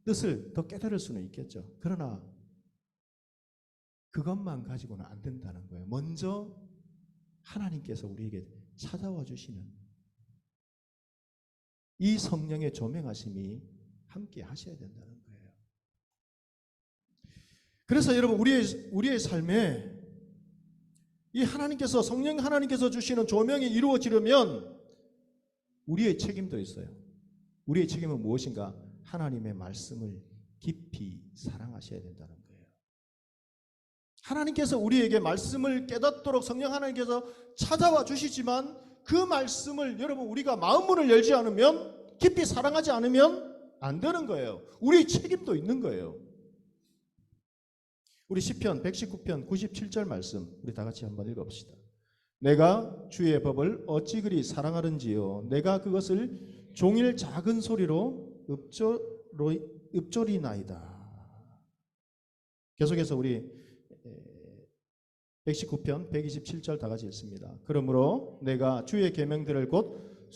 뜻을 더 깨달을 수는 있겠죠. 그러나 그것만 가지고는 안 된다는 거예요. 먼저 하나님께서 우리에게 찾아와 주시는 이 성령의 조명하심이 함께 하셔야 된다는 거예요. 그래서 여러분 우리의 삶에 이 하나님께서 성령 하나님께서 주시는 조명이 이루어지려면 우리의 책임도 있어요. 우리의 책임은 무엇인가? 하나님의 말씀을 깊이 사랑하셔야 된다는 거예요. 하나님께서 우리에게 말씀을 깨닫도록 성령 하나님께서 찾아와 주시지만 그 말씀을 여러분 우리가 마음문을 열지 않으면 깊이 사랑하지 않으면 안 되는 거예요. 우리의 책임도 있는 거예요. 우리 시편 119편 97절 말씀 우리 다 같이 한번 읽어봅시다. 내가 주의 법을 어찌 그리 사랑하는지요 내가 그것을 종일 작은 소리로 읊조리나이다. 계속해서 우리 119편 127절 다 같이 읽습니다. 그러므로 내가 주의 계명들을 곧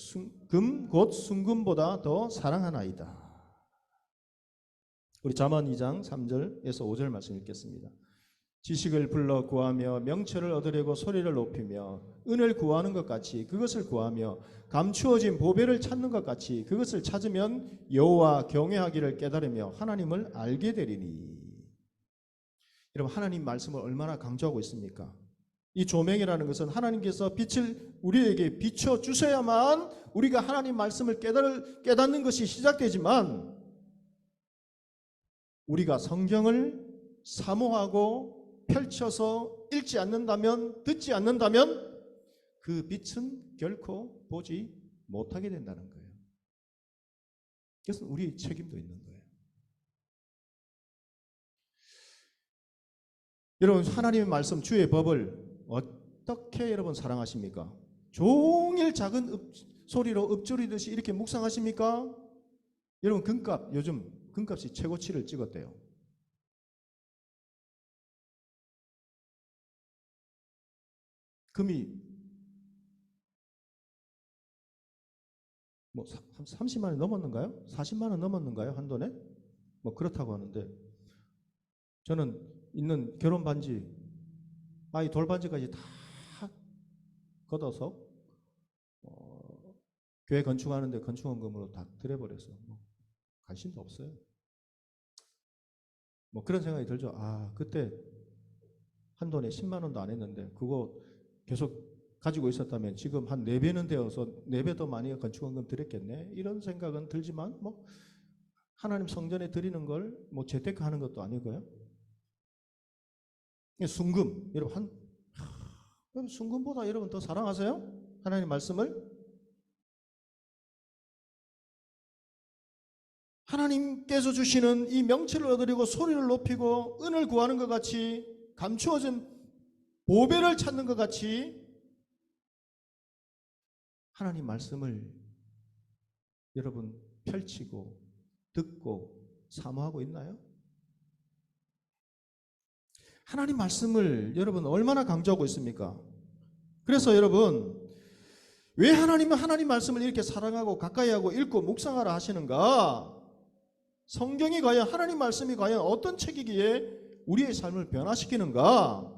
순금보다 더 사랑하나이다. 우리 잠언 2장 3절에서 5절 말씀 읽겠습니다. 지식을 불러 구하며 명철을 얻으려고 소리를 높이며 은을 구하는 것 같이 그것을 구하며 감추어진 보배를 찾는 것 같이 그것을 찾으면 여호와 경외하기를 깨달으며 하나님을 알게 되리니. 여러분 하나님 말씀을 얼마나 강조하고 있습니까? 이 조명이라는 것은 하나님께서 빛을 우리에게 비춰주셔야만 우리가 하나님 말씀을 깨닫는 것이 시작되지만 우리가 성경을 사모하고 펼쳐서 읽지 않는다면 듣지 않는다면 그 빛은 결코 보지 못하게 된다는 거예요. 그래서 우리의 책임도 있는 거예요. 여러분 하나님의 말씀 주의 법을 어떻게 여러분 사랑하십니까? 종일 작은 소리로 읊조리듯이 이렇게 묵상하십니까? 여러분 금값 요즘 금값이 최고치를 찍었대요. 금이 뭐 30만 원 넘었는가요? 40만 원 넘었는가요? 한 돈에? 뭐 그렇다고 하는데 저는 있는 결혼 반지 이 돌반지까지 다 걷어서 교회 건축하는데 건축원금으로 다 들여버렸어. 관심도 없어요. 그런 생각이 들죠. 그때 한 돈에 10만 원도 안 했는데 그거 계속 가지고 있었다면 지금 한 4배는 되어서 4배 더 많이 건축원금 드렸겠네. 이런 생각은 들지만 하나님 성전에 드리는 걸 재테크하는 것도 아니고요. 순금, 여러분 순금보다 여러분 더 사랑하세요? 하나님 말씀을? 하나님께서 주시는 이 명체를 얻으려고 소리를 높이고 은을 구하는 것 같이 감추어진 보배를 찾는 것 같이 하나님 말씀을 여러분 펼치고 듣고 사모하고 있나요? 하나님 말씀을 여러분 얼마나 강조하고 있습니까? 그래서 여러분 왜 하나님은 하나님 말씀을 이렇게 사랑하고 가까이하고 읽고 묵상하라 하시는가? 성경이 과연 하나님 말씀이 과연 어떤 책이기에 우리의 삶을 변화시키는가?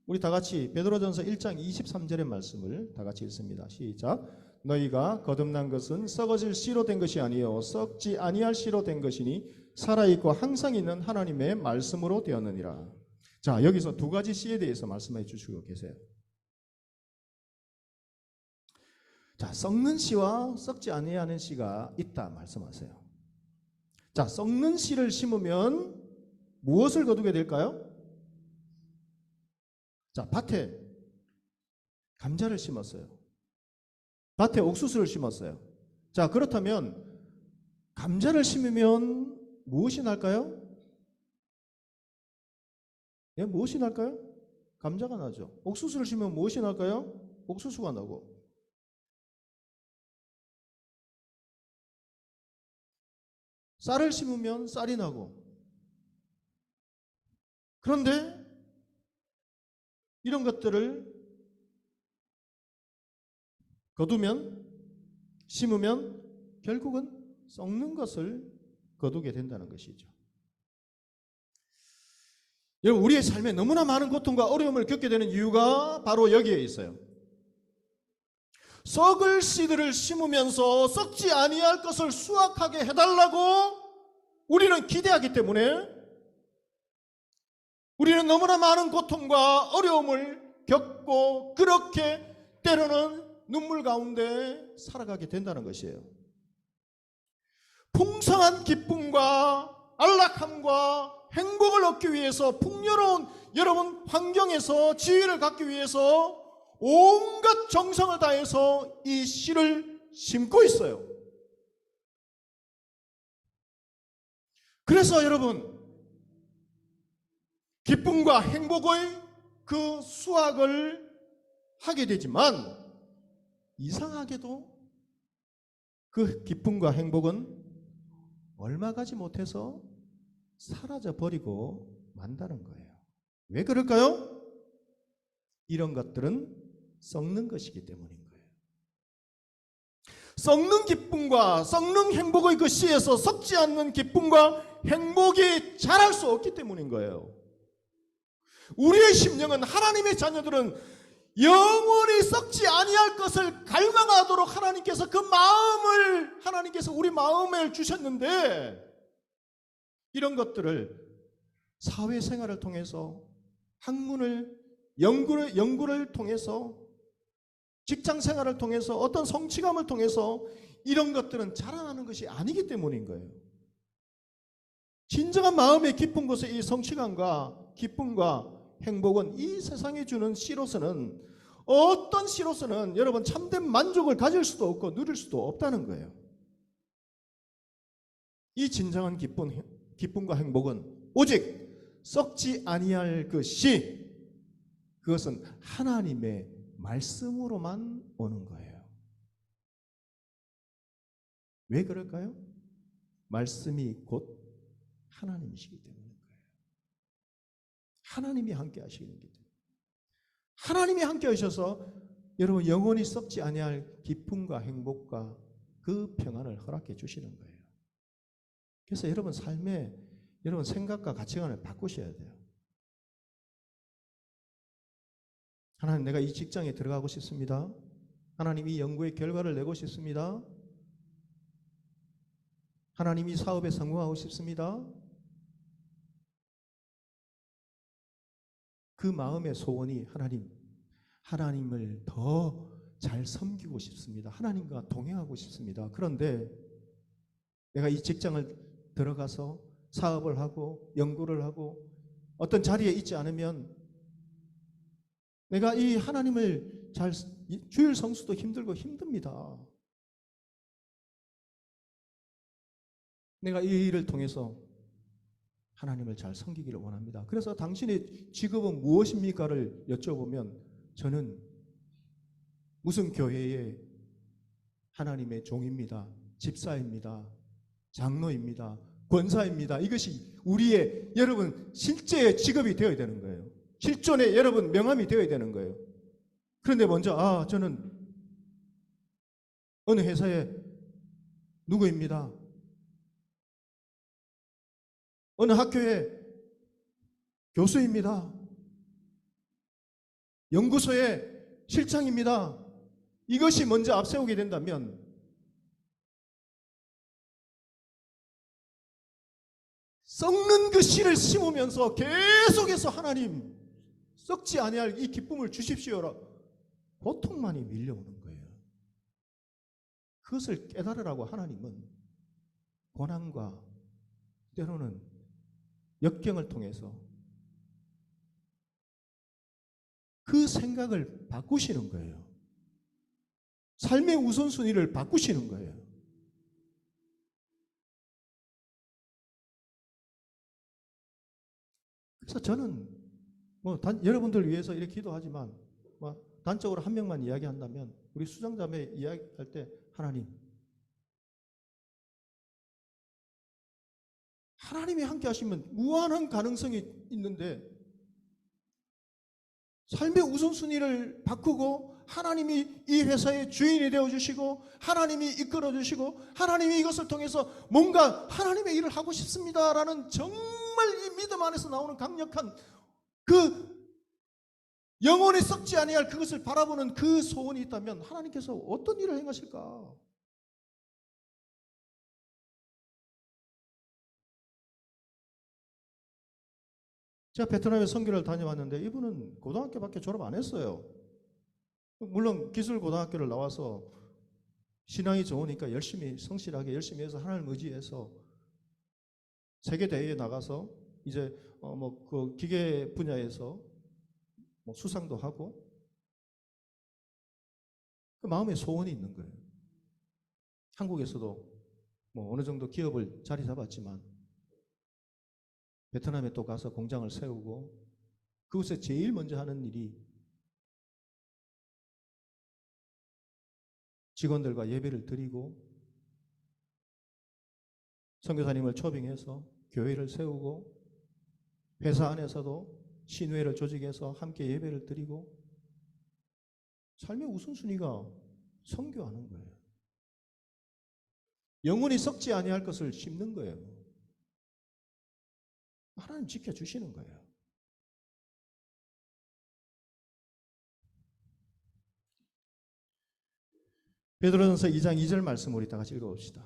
우리 다 같이 베드로전서 1장 23절의 말씀을 다 같이 읽습니다. 시작. 너희가 거듭난 것은 썩어질 씨로 된 것이 아니요 썩지 아니할 씨로 된 것이니 살아있고 항상 있는 하나님의 말씀으로 되었느니라. 자, 여기서 두 가지 씨에 대해서 말씀해 주시고 계세요. 자, 썩는 씨와 썩지 아니하는 씨가 있다 말씀하세요. 자, 썩는 씨를 심으면 무엇을 거두게 될까요? 자, 밭에 감자를 심었어요. 밭에 옥수수를 심었어요. 자, 그렇다면 감자를 심으면 무엇이 날까요? 예, 무엇이 날까요? 감자가 나죠. 옥수수를 심으면 무엇이 날까요? 옥수수가 나고. 쌀을 심으면 쌀이 나고. 그런데 이런 것들을 거두면, 심으면 결국은 썩는 것을 거두게 된다는 것이죠. 여러분, 우리의 삶에 너무나 많은 고통과 어려움을 겪게 되는 이유가 바로 여기에 있어요. 썩을 씨들을 심으면서 썩지 아니할 것을 수확하게 해달라고 우리는 기대하기 때문에 우리는 너무나 많은 고통과 어려움을 겪고 그렇게 때로는 눈물 가운데 살아가게 된다는 것이에요. 풍성한 기쁨과 안락함과 행복을 얻기 위해서 풍요로운 여러분 환경에서 지위를 갖기 위해서 온갖 정성을 다해서 이 씨를 심고 있어요. 그래서 여러분 기쁨과 행복의 그 수확을 하게 되지만 이상하게도 그 기쁨과 행복은 얼마 가지 못해서 사라져 버리고 만다는 거예요. 왜 그럴까요? 이런 것들은 썩는 것이기 때문인 거예요. 썩는 기쁨과 썩는 행복의 그 씨에서 썩지 않는 기쁨과 행복이 자랄 수 없기 때문인 거예요. 우리의 심령은 하나님의 자녀들은 영원히 썩지 아니할 것을 갈망하도록 하나님께서 그 마음을 하나님께서 우리 마음에 주셨는데 이런 것들을 사회생활을 통해서 학문을 연구를 통해서 직장생활을 통해서 어떤 성취감을 통해서 이런 것들은 자라나는 것이 아니기 때문인 거예요. 진정한 마음의 깊은 곳에 이 성취감과 기쁨과 행복은 이 세상에 주는 씨로서는 어떤 씨로서는 여러분 참된 만족을 가질 수도 없고 누릴 수도 없다는 거예요. 이 진정한 기쁨과 행복은 오직 썩지 아니할 그 씨, 그것은 하나님의 말씀으로만 오는 거예요. 왜 그럴까요? 말씀이 곧 하나님이시기 때문인 거예요. 하나님이 함께 하시기 때문에. 하나님이 함께 하셔서 여러분 영원히 썩지 아니할 기쁨과 행복과 그 평안을 허락해 주시는 거예요. 그래서 여러분 삶에 여러분 생각과 가치관을 바꾸셔야 돼요. 하나님, 내가 이 직장에 들어가고 싶습니다. 하나님, 이 연구의 결과를 내고 싶습니다. 하나님, 이 사업에 성공하고 싶습니다. 그 마음의 소원이 하나님을 더 잘 섬기고 싶습니다. 하나님과 동행하고 싶습니다. 그런데 내가 이 직장을 들어가서 사업을 하고 연구를 하고 어떤 자리에 있지 않으면 내가 이 하나님을 잘 주일 성수도 힘들고 힘듭니다. 내가 이 일을 통해서 하나님을 잘 섬기기를 원합니다. 그래서 당신의 직업은 무엇입니까를 여쭤보면 저는 무슨 교회의 하나님의 종입니다. 집사입니다. 장로입니다. 권사입니다. 이것이 우리의 여러분 실제의 직업이 되어야 되는 거예요. 실존의 여러분 명함이 되어야 되는 거예요. 그런데 먼저 저는 어느 회사의 누구입니다. 어느 학교의 교수입니다. 연구소의 실장입니다. 이것이 먼저 앞세우게 된다면 썩는 그 씨를 심으면서 계속해서 하나님 썩지 아니할 이 기쁨을 주십시오라 고통만이 밀려오는 거예요. 그것을 깨달으라고 하나님은 고난과 때로는 역경을 통해서 그 생각을 바꾸시는 거예요. 삶의 우선순위를 바꾸시는 거예요. 그래서 저는 여러분들 위해서 이렇게 기도하지만 단적으로 한 명만 이야기한다면 우리 수장자매 이야기할 때 하나님이 함께 하시면 무한한 가능성이 있는데 삶의 우선순위를 바꾸고 하나님이 이 회사의 주인이 되어주시고 하나님이 이끌어주시고 하나님이 이것을 통해서 뭔가 하나님의 일을 하고 싶습니다라는 정말 이 믿음 안에서 나오는 강력한 그 영혼에 썩지 아니할 그것을 바라보는 그 소원이 있다면 하나님께서 어떤 일을 행하실까? 제가 베트남에 선교를 다녀왔는데 이분은 고등학교밖에 졸업 안 했어요. 물론 기술고등학교를 나와서 신앙이 좋으니까 열심히 성실하게 열심히 해서 하나님을 의지해서 세계대회에 나가서 이제 그 기계 분야에서 수상도 하고 그 마음에 소원이 있는 거예요. 한국에서도 어느 정도 기업을 자리 잡았지만 베트남에 또 가서 공장을 세우고 그곳에 제일 먼저 하는 일이 직원들과 예배를 드리고 선교사님을 초빙해서 교회를 세우고 회사 안에서도 신회를 조직해서 함께 예배를 드리고 삶의 우선순위가 선교하는 거예요. 영혼이 썩지 아니할 것을 심는 거예요. 하나님 지켜주시는 거예요. 베드로전서 2장 2절 말씀 우리 다 같이 읽어봅시다.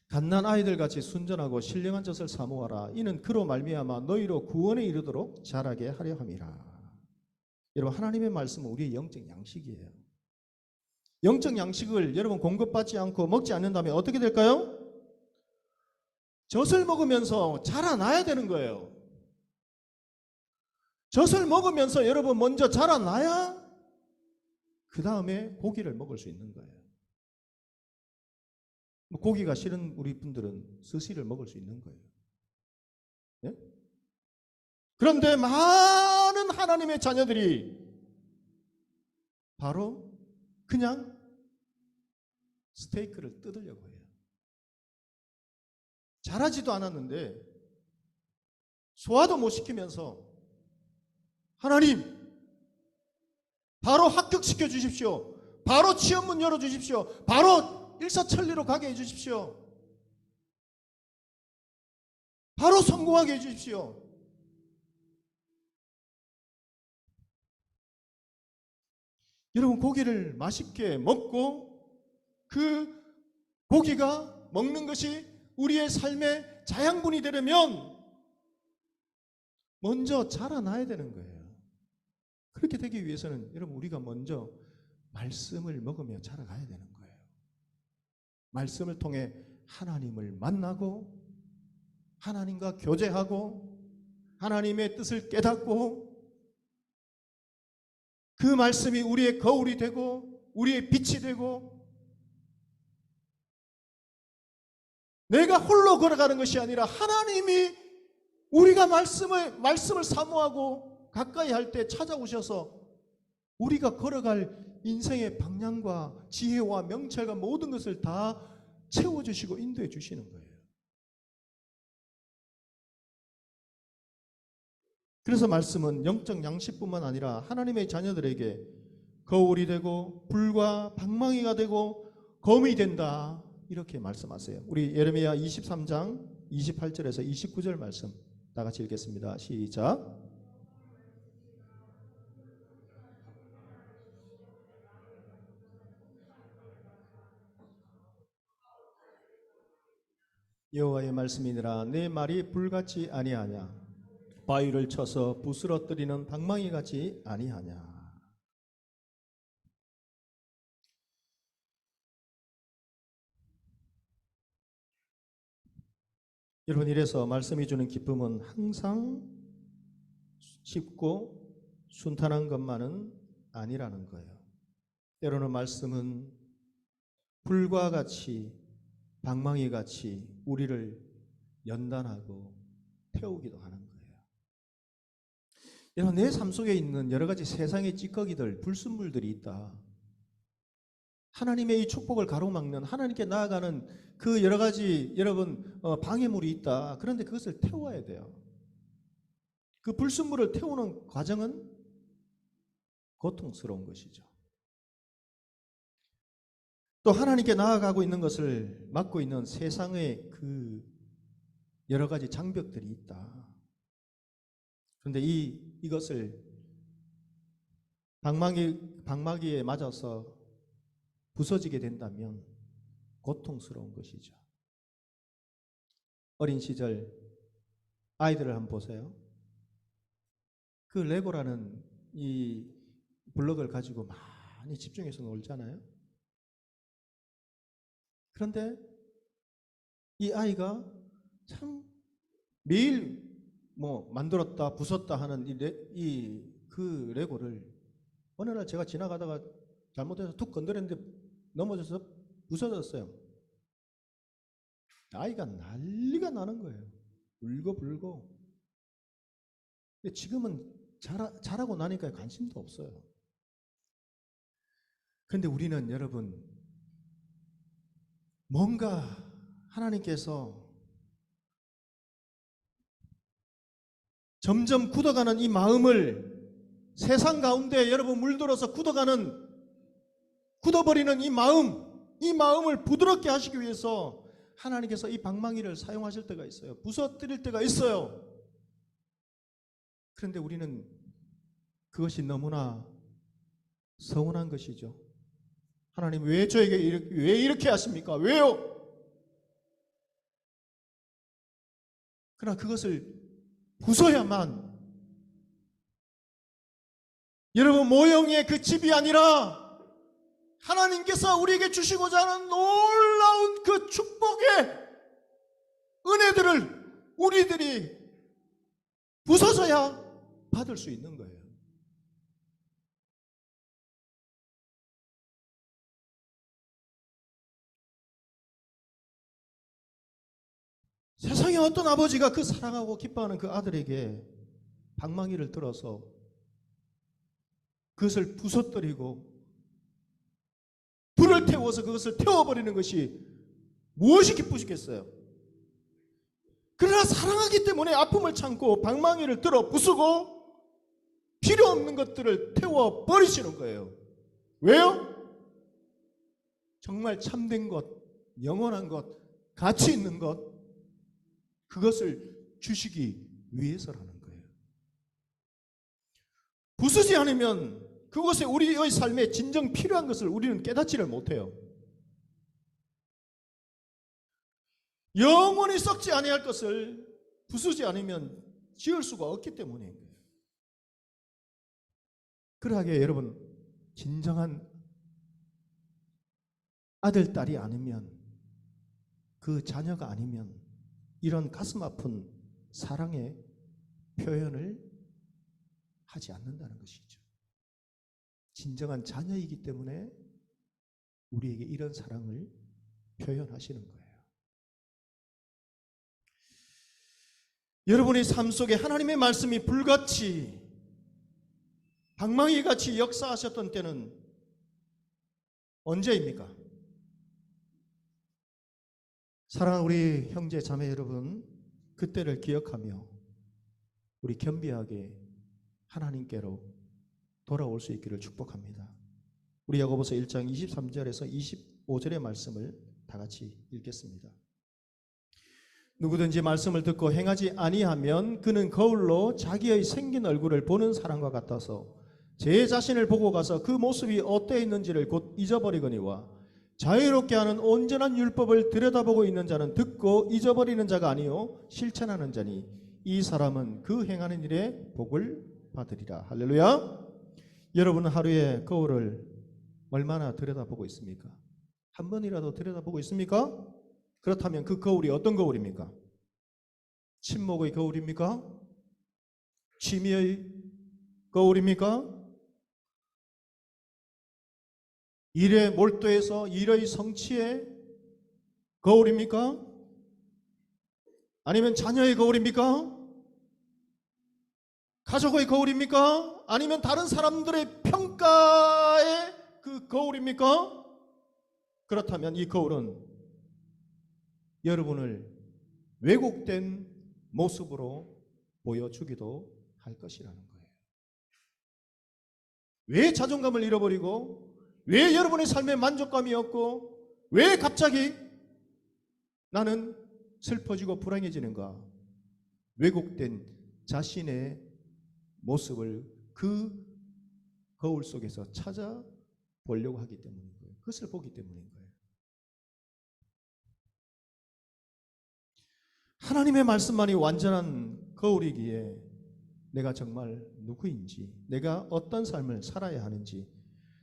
갓난 아이들 같이 순전하고 신령한 젖을 사모하라. 이는 그로 말미암아 너희로 구원에 이르도록 자라게 하려 함이라. 여러분 하나님의 말씀은 우리의 영적 양식이에요. 영적 양식을 여러분 공급받지 않고 먹지 않는다면 어떻게 될까요? 젖을 먹으면서 자라나야 되는 거예요. 젖을 먹으면서 여러분 먼저 자라나야 그 다음에 고기를 먹을 수 있는 거예요. 고기가 싫은 우리 분들은 스시를 먹을 수 있는 거예요. 네? 그런데 많은 하나님의 자녀들이 바로 그냥 스테이크를 뜯으려고 해요. 잘하지도 않았는데 소화도 못 시키면서 하나님 바로 합격시켜 주십시오. 바로 취업문 열어주십시오. 바로 일사천리로 가게 해주십시오. 바로 성공하게 해주십시오. 여러분 고기를 맛있게 먹고 그 고기가 먹는 것이 우리의 삶의 자양분이 되려면 먼저 자라나야 되는 거예요. 그렇게 되기 위해서는 여러분 우리가 먼저 말씀을 먹으며 자라가야 되는 거예요. 말씀을 통해 하나님을 만나고 하나님과 교제하고 하나님의 뜻을 깨닫고 그 말씀이 우리의 거울이 되고 우리의 빛이 되고 내가 홀로 걸어가는 것이 아니라 하나님이 우리가 말씀을 사모하고 가까이 할 때 찾아오셔서 우리가 걸어갈 인생의 방향과 지혜와 명철과 모든 것을 다 채워주시고 인도해 주시는 거예요. 그래서 말씀은 영적 양식뿐만 아니라 하나님의 자녀들에게 거울이 되고 불과 방망이가 되고 검이 된다. 이렇게 말씀하세요. 우리 예레미야 23장 28절에서 29절 말씀 다 같이 읽겠습니다. 시작. 여호와의 말씀이니라 내 말이 불같이 아니하냐 바위를 쳐서 부스러뜨리는 방망이같이 아니하냐. 여러분 이래서 말씀이 주는 기쁨은 항상 쉽고 순탄한 것만은 아니라는 거예요. 때로는 말씀은 불과 같이 방망이같이 우리를 연단하고 태우기도 하는 거예요. 여러분 내 삶 속에 있는 여러 가지 세상의 찌꺼기들, 불순물들이 있다. 하나님의 이 축복을 가로막는 하나님께 나아가는 그 여러 가지 여러분 방해물이 있다. 그런데 그것을 태워야 돼요. 그 불순물을 태우는 과정은 고통스러운 것이죠. 또 하나님께 나아가고 있는 것을 막고 있는 세상의 그 여러 가지 장벽들이 있다. 그런데 이것을 방망이에 맞아서 부서지게 된다면 고통스러운 것이죠. 어린 시절 아이들을 한번 보세요. 그 레고라는 이 블럭을 가지고 많이 집중해서 놀잖아요. 그런데 이 아이가 참 매일 만들었다 부쉈다 하는 그 레고를 어느 날 제가 지나가다가 잘못해서 툭 건드렸는데 넘어져서 부서졌어요. 아이가 난리가 나는 거예요. 울고불고. 근데 지금은 자라고 나니까 관심도 없어요. 그런데 우리는 여러분 뭔가 하나님께서 점점 굳어가는 이 마음을 세상 가운데 여러분 물들어서 굳어버리는 이 마음을 부드럽게 하시기 위해서 하나님께서 이 방망이를 사용하실 때가 있어요. 부서뜨릴 때가 있어요. 그런데 우리는 그것이 너무나 서운한 것이죠. 하나님 왜 저에게 왜 이렇게 하십니까? 왜요? 그러나 그것을 부숴야만 여러분 모형의 그 집이 아니라 하나님께서 우리에게 주시고자 하는 놀라운 그 축복의 은혜들을 우리들이 부서져야 받을 수 있는 거예요. 세상에 어떤 아버지가 그 사랑하고 기뻐하는 그 아들에게 방망이를 들어서 그것을 부서뜨리고 불을 태워서 그것을 태워버리는 것이 무엇이 기쁘시겠어요? 그러나 사랑하기 때문에 아픔을 참고 방망이를 들어 부수고 필요 없는 것들을 태워버리시는 거예요. 왜요? 정말 참된 것, 영원한 것, 가치 있는 것, 그것을 주시기 위해서라는 거예요. 부수지 않으면 그것에 우리의 삶에 진정 필요한 것을 우리는 깨닫지를 못해요. 영원히 썩지 아니할 것을 부수지 않으면 지을 수가 없기 때문인 거예요. 그러하게 여러분, 진정한 아들, 딸이 아니면, 그 자녀가 아니면 이런 가슴 아픈 사랑의 표현을 하지 않는다는 것이죠. 진정한 자녀이기 때문에 우리에게 이런 사랑을 표현하시는 거예요. 여러분의 삶 속에 하나님의 말씀이 불같이 방망이같이 역사하셨던 때는 언제입니까? 사랑하는 우리 형제 자매 여러분, 그때를 기억하며 우리 겸비하게 하나님께로 돌아올 수 있기를 축복합니다. 우리 야고보서 1장 23절에서 25절의 말씀을 다 같이 읽겠습니다. 누구든지 말씀을 듣고 행하지 아니하면 그는 거울로 자기의 생긴 얼굴을 보는 사람과 같아서 제 자신을 보고 가서 그 모습이 어떠해 있는지를 곧 잊어버리거니와 자유롭게 하는 온전한 율법을 들여다보고 있는 자는 듣고 잊어버리는 자가 아니요 실천하는 자니 이 사람은 그 행하는 일에 복을 받으리라. 할렐루야. 여러분은 하루에 거울을 얼마나 들여다보고 있습니까? 한 번이라도 들여다보고 있습니까? 그렇다면 그 거울이 어떤 거울입니까? 침묵의 거울입니까? 취미의 거울입니까? 일에 몰두해서 일의 성취의 거울입니까? 아니면 자녀의 거울입니까? 가족의 거울입니까? 아니면 다른 사람들의 평가의 그 거울입니까? 그렇다면 이 거울은 여러분을 왜곡된 모습으로 보여주기도 할 것이라는 거예요. 왜 자존감을 잃어버리고, 왜 여러분의 삶에 만족감이 없고, 왜 갑자기 나는 슬퍼지고 불행해지는가? 왜곡된 자신의 모습을 그 거울 속에서 찾아보려고 하기 때문인 거예요. 그것을 보기 때문인 거예요. 하나님의 말씀만이 완전한 거울이기에 내가 정말 누구인지, 내가 어떤 삶을 살아야 하는지,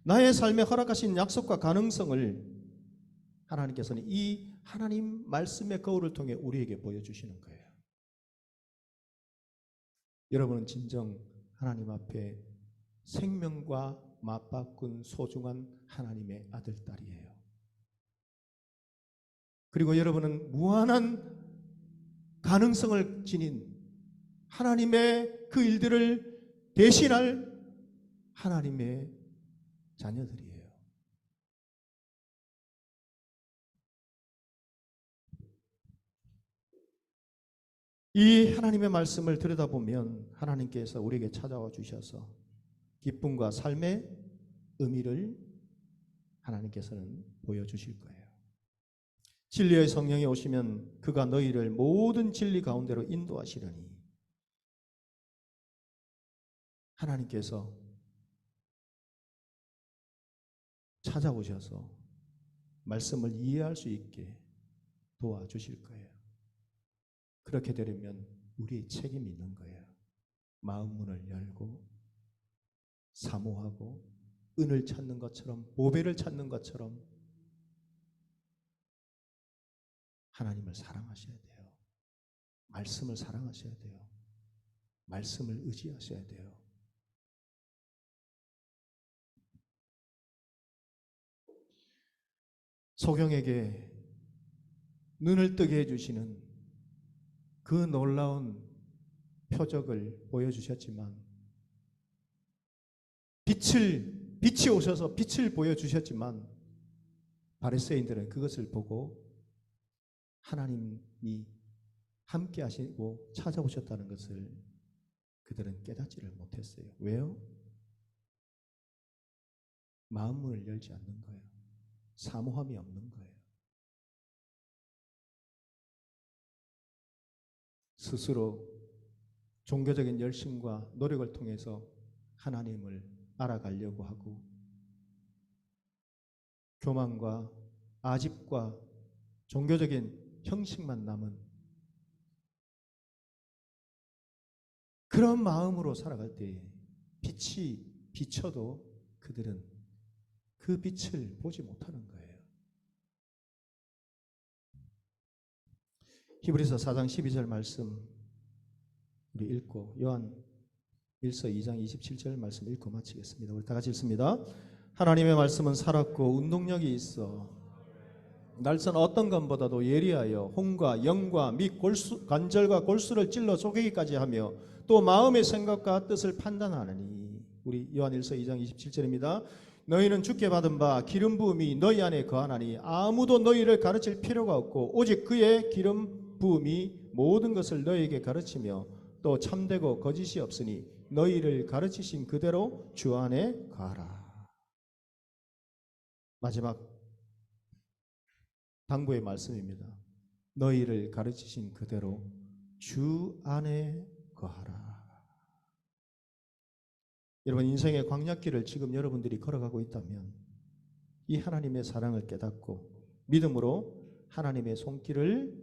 나의 삶에 허락하신 약속과 가능성을 하나님께서는 이 하나님 말씀의 거울을 통해 우리에게 보여주시는 거예요. 여러분은 진정 하나님 앞에 생명과 맞바꾼 소중한 하나님의 아들, 딸이에요. 그리고 여러분은 무한한 가능성을 지닌 하나님의 그 일들을 대신할 하나님의 자녀들이에요. 이 하나님의 말씀을 들여다보면 하나님께서 우리에게 찾아와 주셔서 기쁨과 삶의 의미를 하나님께서는 보여주실 거예요. 진리의 성령이 오시면 그가 너희를 모든 진리 가운데로 인도하시려니, 하나님께서 찾아오셔서 말씀을 이해할 수 있게 도와주실 거예요. 그렇게 되려면 우리의 책임이 있는 거예요. 마음 문을 열고 사모하고 은을 찾는 것처럼, 보배를 찾는 것처럼 하나님을 사랑하셔야 돼요. 말씀을 사랑하셔야 돼요. 말씀을 의지하셔야 돼요. 소경에게 눈을 뜨게 해주시는 그 놀라운 표적을 보여주셨지만, 빛이 오셔서 빛을 보여주셨지만, 바리새인들은 그것을 보고 하나님이 함께 하시고 찾아오셨다는 것을 그들은 깨닫지를 못했어요. 왜요? 마음문을 열지 않는 거예요. 사모함이 없는 거예요. 스스로 종교적인 열심과 노력을 통해서 하나님을 알아가려고 하고 교만과 아집과 종교적인 형식만 남은 그런 마음으로 살아갈 때 빛이 비쳐도 그들은 그 빛을 보지 못하는 거예요. 히브리서 4장 12절 말씀 우리 읽고 요한 1서 2장 27절 말씀 읽고 마치겠습니다. 우리 다 같이 읽습니다. 하나님의 말씀은 살았고 운동력이 있어 날선 어떤 것보다도 예리하여 혼과 영과 및 관절과 골수를 찔러 쪼개기까지 하며 또 마음의 생각과 뜻을 판단하느니. 우리 요한 1서 2장 27절입니다. 너희는 주께 받은 바 기름 부음이 너희 안에 거하나니 아무도 너희를 가르칠 필요가 없고 오직 그의 기름 부음이 모든 것을 너희에게 가르치며 또 참되고 거짓이 없으니 너희를 가르치신 그대로 주 안에 가라. 마지막 당부의 말씀입니다. 너희를 가르치신 그대로 주 안에 거하라. 여러분 인생의 광야길을 지금 여러분들이 걸어가고 있다면 이 하나님의 사랑을 깨닫고 믿음으로 하나님의 손길을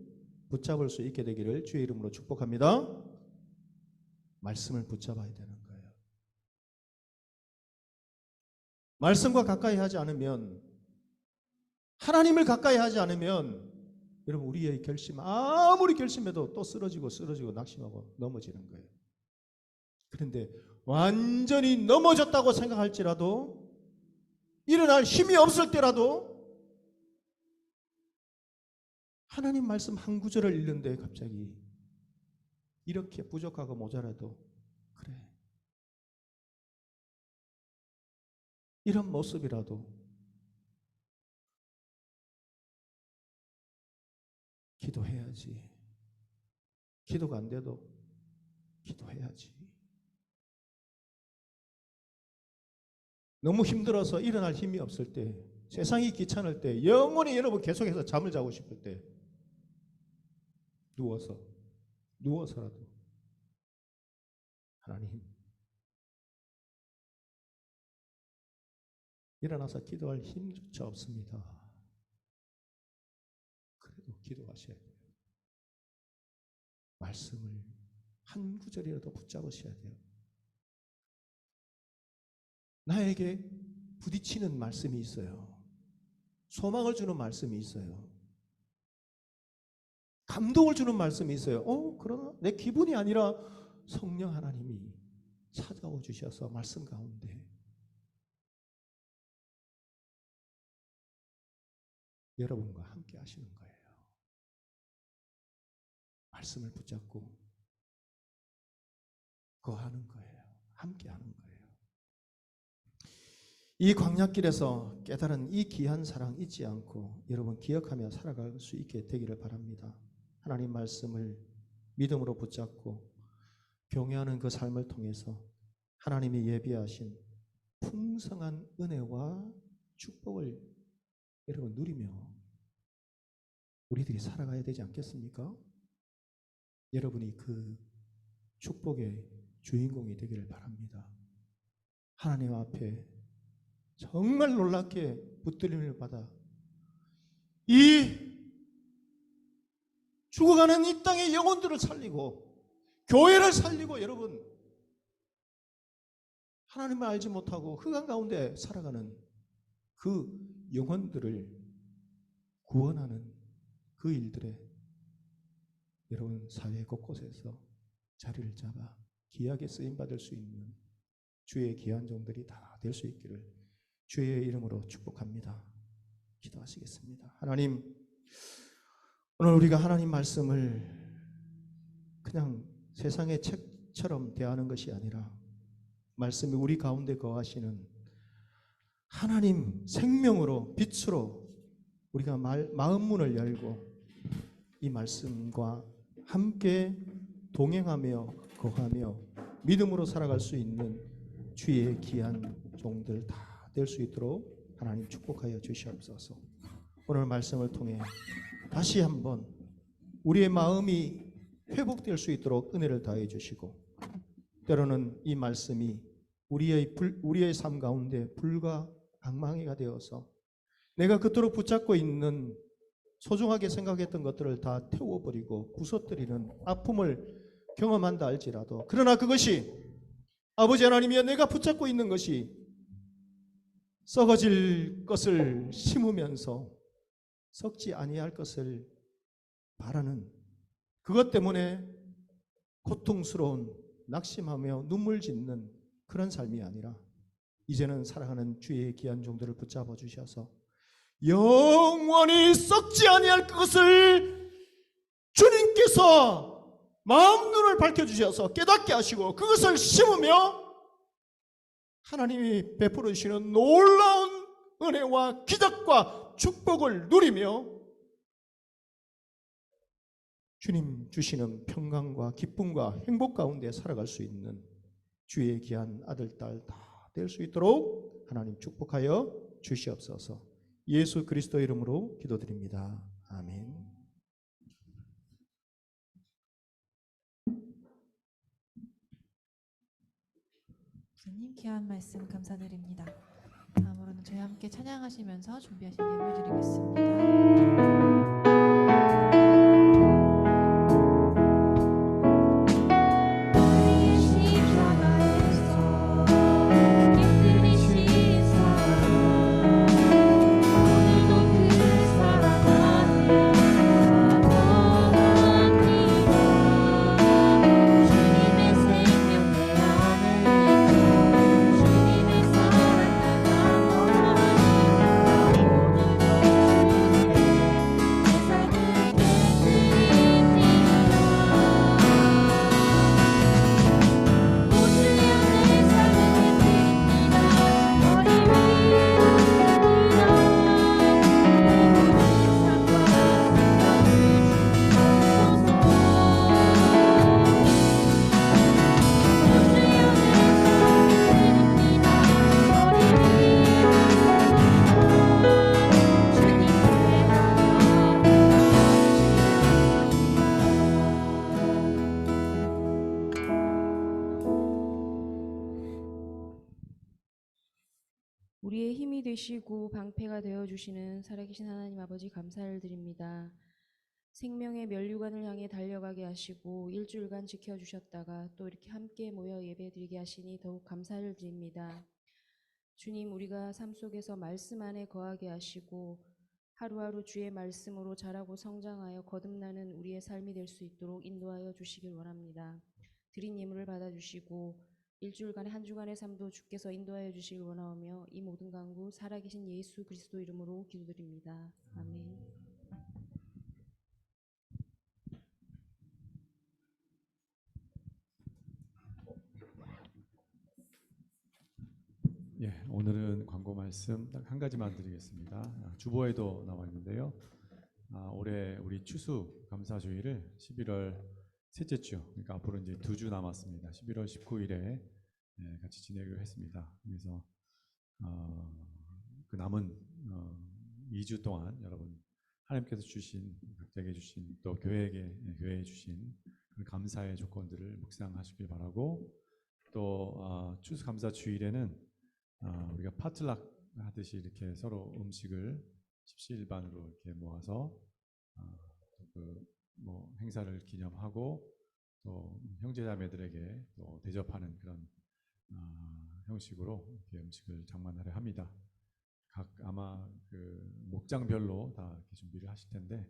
붙잡을 수 있게 되기를 주의 이름으로 축복합니다. 말씀을 붙잡아야 되는 거예요. 말씀과 가까이 하지 않으면 하나님을 가까이 하지 않으면 여러분 우리의 결심 아무리 결심해도 또 쓰러지고 낙심하고 넘어지는 거예요. 그런데 완전히 넘어졌다고 생각할지라도 일어날 힘이 없을 때라도 하나님 말씀 한 구절을 읽는데 갑자기 이렇게 부족하고 모자라도 그래 이런 모습이라도 기도해야지. 기도가 안 돼도 기도해야지. 너무 힘들어서 일어날 힘이 없을 때, 세상이 귀찮을 때, 영원히 여러분 계속해서 잠을 자고 싶을 때 누워서라도 하나님 일어나서 기도할 힘조차 없습니다. 그래도 기도하셔야 돼요. 말씀을 한 구절이라도 붙잡으셔야 돼요. 나에게 부딪히는 말씀이 있어요. 소망을 주는 말씀이 있어요. 감동을 주는 말씀이 있어요. 그러나 내 기분이 아니라 성령 하나님이 찾아오 주셔서 말씀 가운데 여러분과 함께 하시는 거예요. 말씀을 붙잡고 거하는 거예요. 함께 하는 거예요. 이 광야길에서 깨달은 이 귀한 사랑 잊지 않고 여러분 기억하며 살아갈 수 있게 되기를 바랍니다. 하나님 말씀을 믿음으로 붙잡고 경외하는 그 삶을 통해서 하나님이 예비하신 풍성한 은혜와 축복을 여러분 누리며 우리들이 살아가야 되지 않겠습니까? 여러분이 그 축복의 주인공이 되기를 바랍니다. 하나님 앞에 정말 놀랍게 붙들림을 받아 이 죽어가는 이 땅의 영혼들을 살리고 교회를 살리고 여러분 하나님을 알지 못하고 흑암 가운데 살아가는 그 영혼들을 구원하는 그 일들에 여러분 사회 곳곳에서 자리를 잡아 귀하게 쓰임받을 수 있는 주의 귀한 종들이 다 될 수 있기를 주의 이름으로 축복합니다. 기도하시겠습니다. 하나님, 오늘 우리가 하나님 말씀을 그냥 세상의 책처럼 대하는 것이 아니라 말씀이 우리 가운데 거하시는 하나님 생명으로 빛으로 우리가 마음 문을 열고 이 말씀과 함께 동행하며 거하며 믿음으로 살아갈 수 있는 주의 귀한 종들 다 될 수 있도록 하나님 축복하여 주시옵소서. 오늘 말씀을 통해 다시 한번 우리의 마음이 회복될 수 있도록 은혜를 다해 주시고 때로는 이 말씀이 우리의 삶 가운데 불과 방망이가 되어서 내가 그토록 붙잡고 있는 소중하게 생각했던 것들을 다 태워버리고 부서뜨리는 아픔을 경험한다 할지라도, 그러나 그것이 아버지 하나님이여 내가 붙잡고 있는 것이 썩어질 것을 심으면서 썩지 아니할 것을 바라는, 그것 때문에 고통스러운 낙심하며 눈물 짓는 그런 삶이 아니라 이제는 사랑하는 주의 귀한 종들을 붙잡아 주셔서 영원히 썩지 아니할 것을 주님께서 마음 눈을 밝혀주셔서 깨닫게 하시고 그것을 심으며 하나님이 베풀어 주시는 놀라운 은혜와 기적과 축복을 누리며 주님 주시는 평강과 기쁨과 행복 가운데 살아갈 수 있는 주의 귀한 아들, 딸 다 될 수 있도록 하나님 축복하여 주시옵소서. 예수 그리스도 이름으로 기도드립니다. 아멘. 목사님 귀한 말씀 감사드립니다. 다음으로는 저희 함께 찬양하시면서 준비하신 예물 드리겠습니다. 우리의 힘이 되시고 방패가 되어주시는 살아계신 하나님 아버지 감사를 드립니다. 생명의 면류관을 향해 달려가게 하시고 일주일간 지켜주셨다가 또 이렇게 함께 모여 예배드리게 하시니 더욱 감사를 드립니다. 주님, 우리가 삶 속에서 말씀 안에 거하게 하시고 하루하루 주의 말씀으로 자라고 성장하여 거듭나는 우리의 삶이 될 수 있도록 인도하여 주시길 원합니다. 드린 예물을 받아주시고 일주일간의 한 주간의 삶도 주께서 인도하여 주시길 원하오며 이 모든 간구 살아계신 예수 그리스도 이름으로 기도드립니다. 아멘. 예, 오늘은 광고 말씀 딱 한 가지만 드리겠습니다. 주보에도 나와 있는데요. 올해 우리 추수 감사주일을 11월 셋째 주, 그러니까 앞으로 이제 2주 남았습니다. 11월 19일에 같이 지내기로 했습니다. 그래서 그 남은 2주 동안 여러분 하나님께서 주신, 각자에게 주신, 또 교회에 주신 그 감사의 조건들을 묵상하시길 바라고, 또 추수감사 주일에는 우리가 파틀락 하듯이 이렇게 서로 음식을 십시일반으로 이렇게 모아서 뭐 행사를 기념하고 또 형제자매들에게 또 대접하는 그런 형식으로 이렇게 음식을 장만하려 합니다. 각 아마 그 목장별로 다 이렇게 준비를 하실 텐데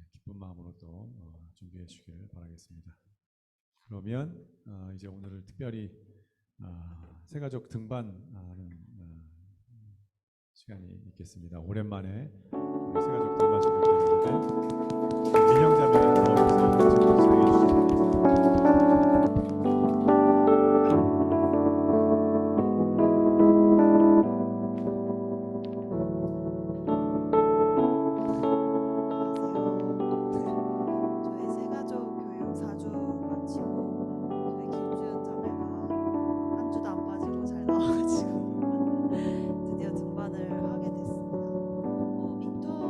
기쁜 마음으로 또 준비해 주시길 바라겠습니다. 그러면 이제 오늘을 특별히 새가족 등반하는 시간이 있겠습니다. 오랜만에 우리 새가족 등반 시간이 있는데 민영자매가 들어오셔서 진행해 주십니다. 저희 새가족 교육 4주 마치고 저희 김주연 자매가 한 주도 안 빠지고 잘 나와가지고 드디어 등반을 하게 됐습니다. 인터뷰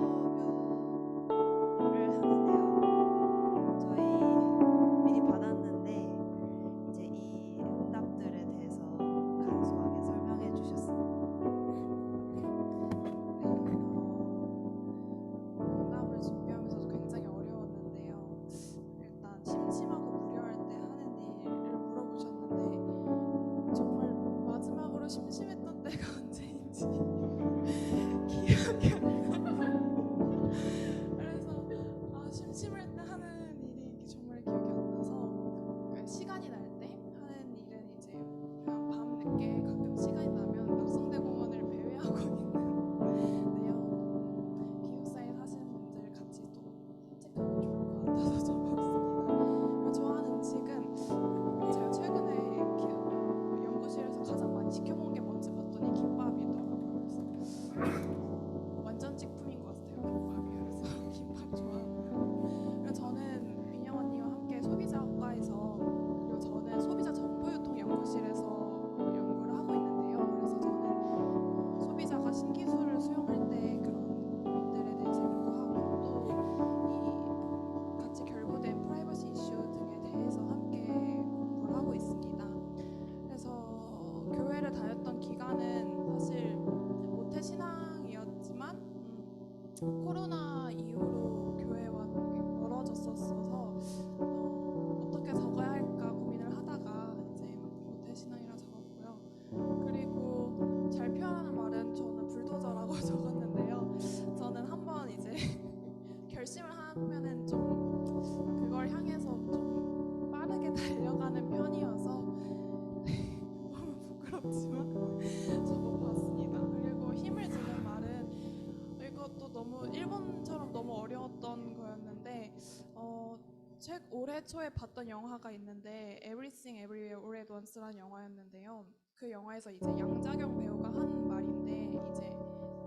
올해 초에 봤던 영화가 있는데 Everything Everywhere All at Once라는 영화였는데요. 그 영화에서 이제 양자경 배우가 한 말인데 이제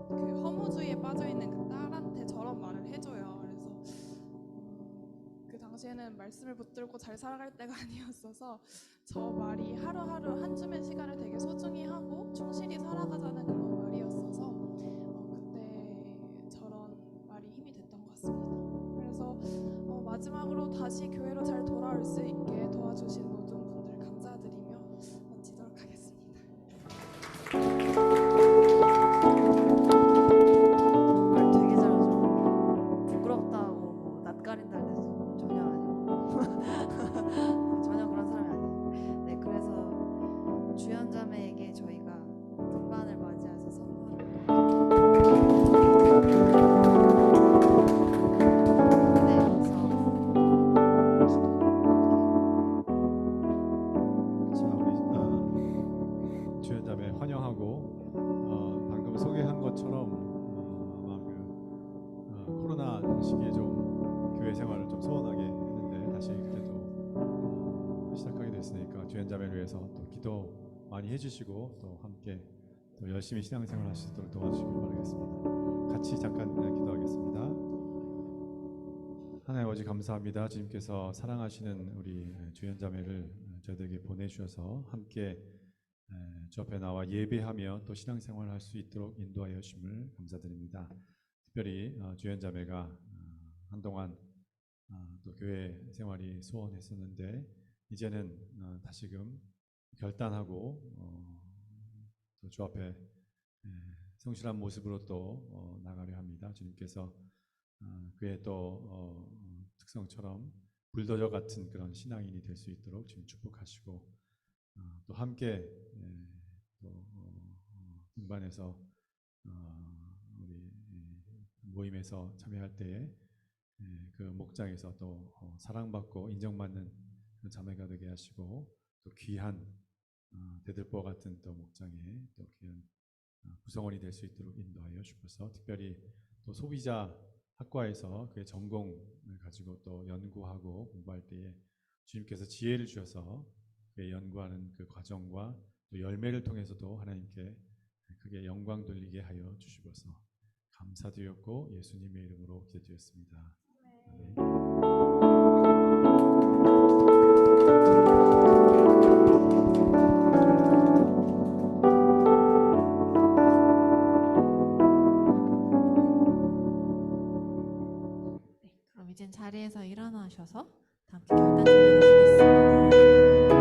그 허무주의에 빠져 있는 그 딸한테 저런 말을 해줘요. 그래서 그 당시에는 말씀을 붙들고 잘 살아갈 때가 아니었어서 저 말이 하루하루 한 줌의 시간을 되게 소중히 하고 충실히 살아가자는 그런 말이었어서 그때 저런 말이 힘이 됐던 것 같습니다. 그래서 마지막으로 다시 교회로 잘 돌아올 수 있게 도와주신 모든 분들 감사드리며 마치도록 하겠습니다. 말 되게 잘하죠. 부끄럽다고 뭐 낯가린다는 데서 전혀 아니고 전혀 그런 사람이 아니에요. 네, 그래서 주연자매에게 저희가 등반을 맞이해서 선물을 자, 우리 주연자매 환영하고 방금 소개한 것처럼 아마 코로나 시기에 좀 교회 생활을 좀 소원하게 했는데 다시 그래도 시작하게 됐으니까 주연자매를 위해서 또 기도 많이 해주시고 또 함께 또 열심히 신앙생활 하실 수 있도록 도와주시길 바라겠습니다. 같이 잠깐 기도하겠습니다. 하나님 아버지 감사합니다. 주님께서 사랑하시는 우리 주연자매를 저희들에게 보내주셔서 함께 주 앞에 나와 예배하며 또 신앙생활을 할 수 있도록 인도하여 주심을 감사드립니다. 특별히 주연자매가 한동안 또 교회 생활이 소원했었는데 이제는 다시금 결단하고 또 주 앞에 성실한 모습으로 또 나가려 합니다. 주님께서 그의 또 특성처럼 불도저 같은 그런 신앙인이 될 수 있도록 주님 축복하시고 또 함께 또 등반해서 우리 모임에서 참여할 때에 그 목장에서 또 사랑받고 인정받는 그 자매가 되게 하시고 또 귀한 대들보 같은 또 목장에 또 귀한 구성원이 될 수 있도록 인도하여 주셔서 특별히 또 소비자 학과에서 그의 전공을 가지고 또 연구하고 공부할 때에 주님께서 지혜를 주셔서 그의 연구하는 그 과정과 또 열매를 통해서도 하나님께 크게 영광 돌리게 하여 주시옵소서. 감사드렸고 예수님의 이름으로 기도드렸습니다. 아멘. 그럼 이젠 자리에서 일어나셔서 다 함께 결단 진행하시겠습니다.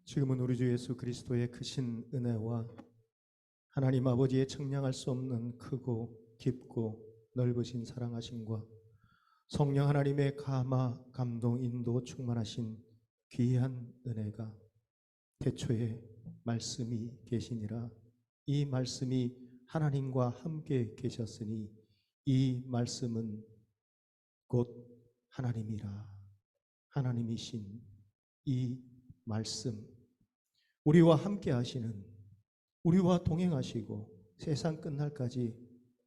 지금은 우리 주 예수 그리스도의 크신 은혜와 하나님 아버지의 청량할 수 없는 크고 깊고 넓으신 사랑하심과 성령 하나님의 감화, 감동, 인도 충만하신 귀한 은혜가 태초에 말씀이 계시니라 이 말씀이 하나님과 함께 계셨으니 이 말씀은 곧 하나님이라 하나님이신 이 말씀, 우리와 함께 하시는, 우리와 동행하시고 세상 끝날까지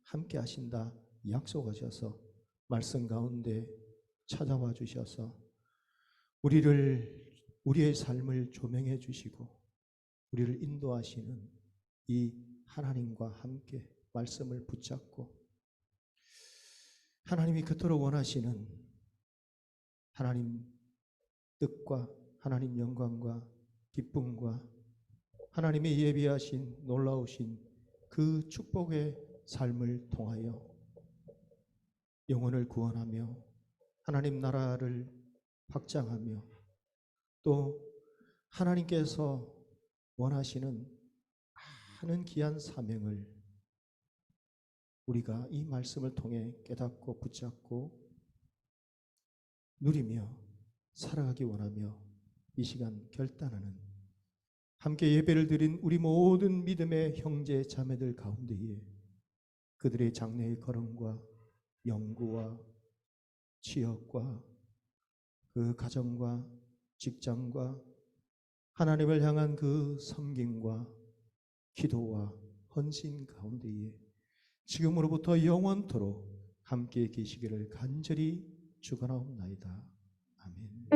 함께 하신다 약속하셔서 말씀 가운데 찾아와 주셔서 우리의 삶을 조명해 주시고 우리를 인도하시는 이 하나님과 함께 말씀을 붙잡고 하나님이 그토록 원하시는 하나님 뜻과 하나님 영광과 기쁨과 하나님의 예비하신 놀라우신 그 축복의 삶을 통하여 영혼을 구원하며 하나님 나라를 확장하며 또 하나님께서 원하시는 많은 귀한 사명을 우리가 이 말씀을 통해 깨닫고 붙잡고 누리며 살아가기 원하며 이 시간 결단하는 함께 예배를 드린 우리 모든 믿음의 형제 자매들 가운데에 그들의 장래의 걸음과 연구와 취업과 그 가정과 직장과 하나님을 향한 그 섬김과 기도와 헌신 가운데에 지금으로부터 영원토록 함께 계시기를 간절히 축원하옵나이다. 아멘.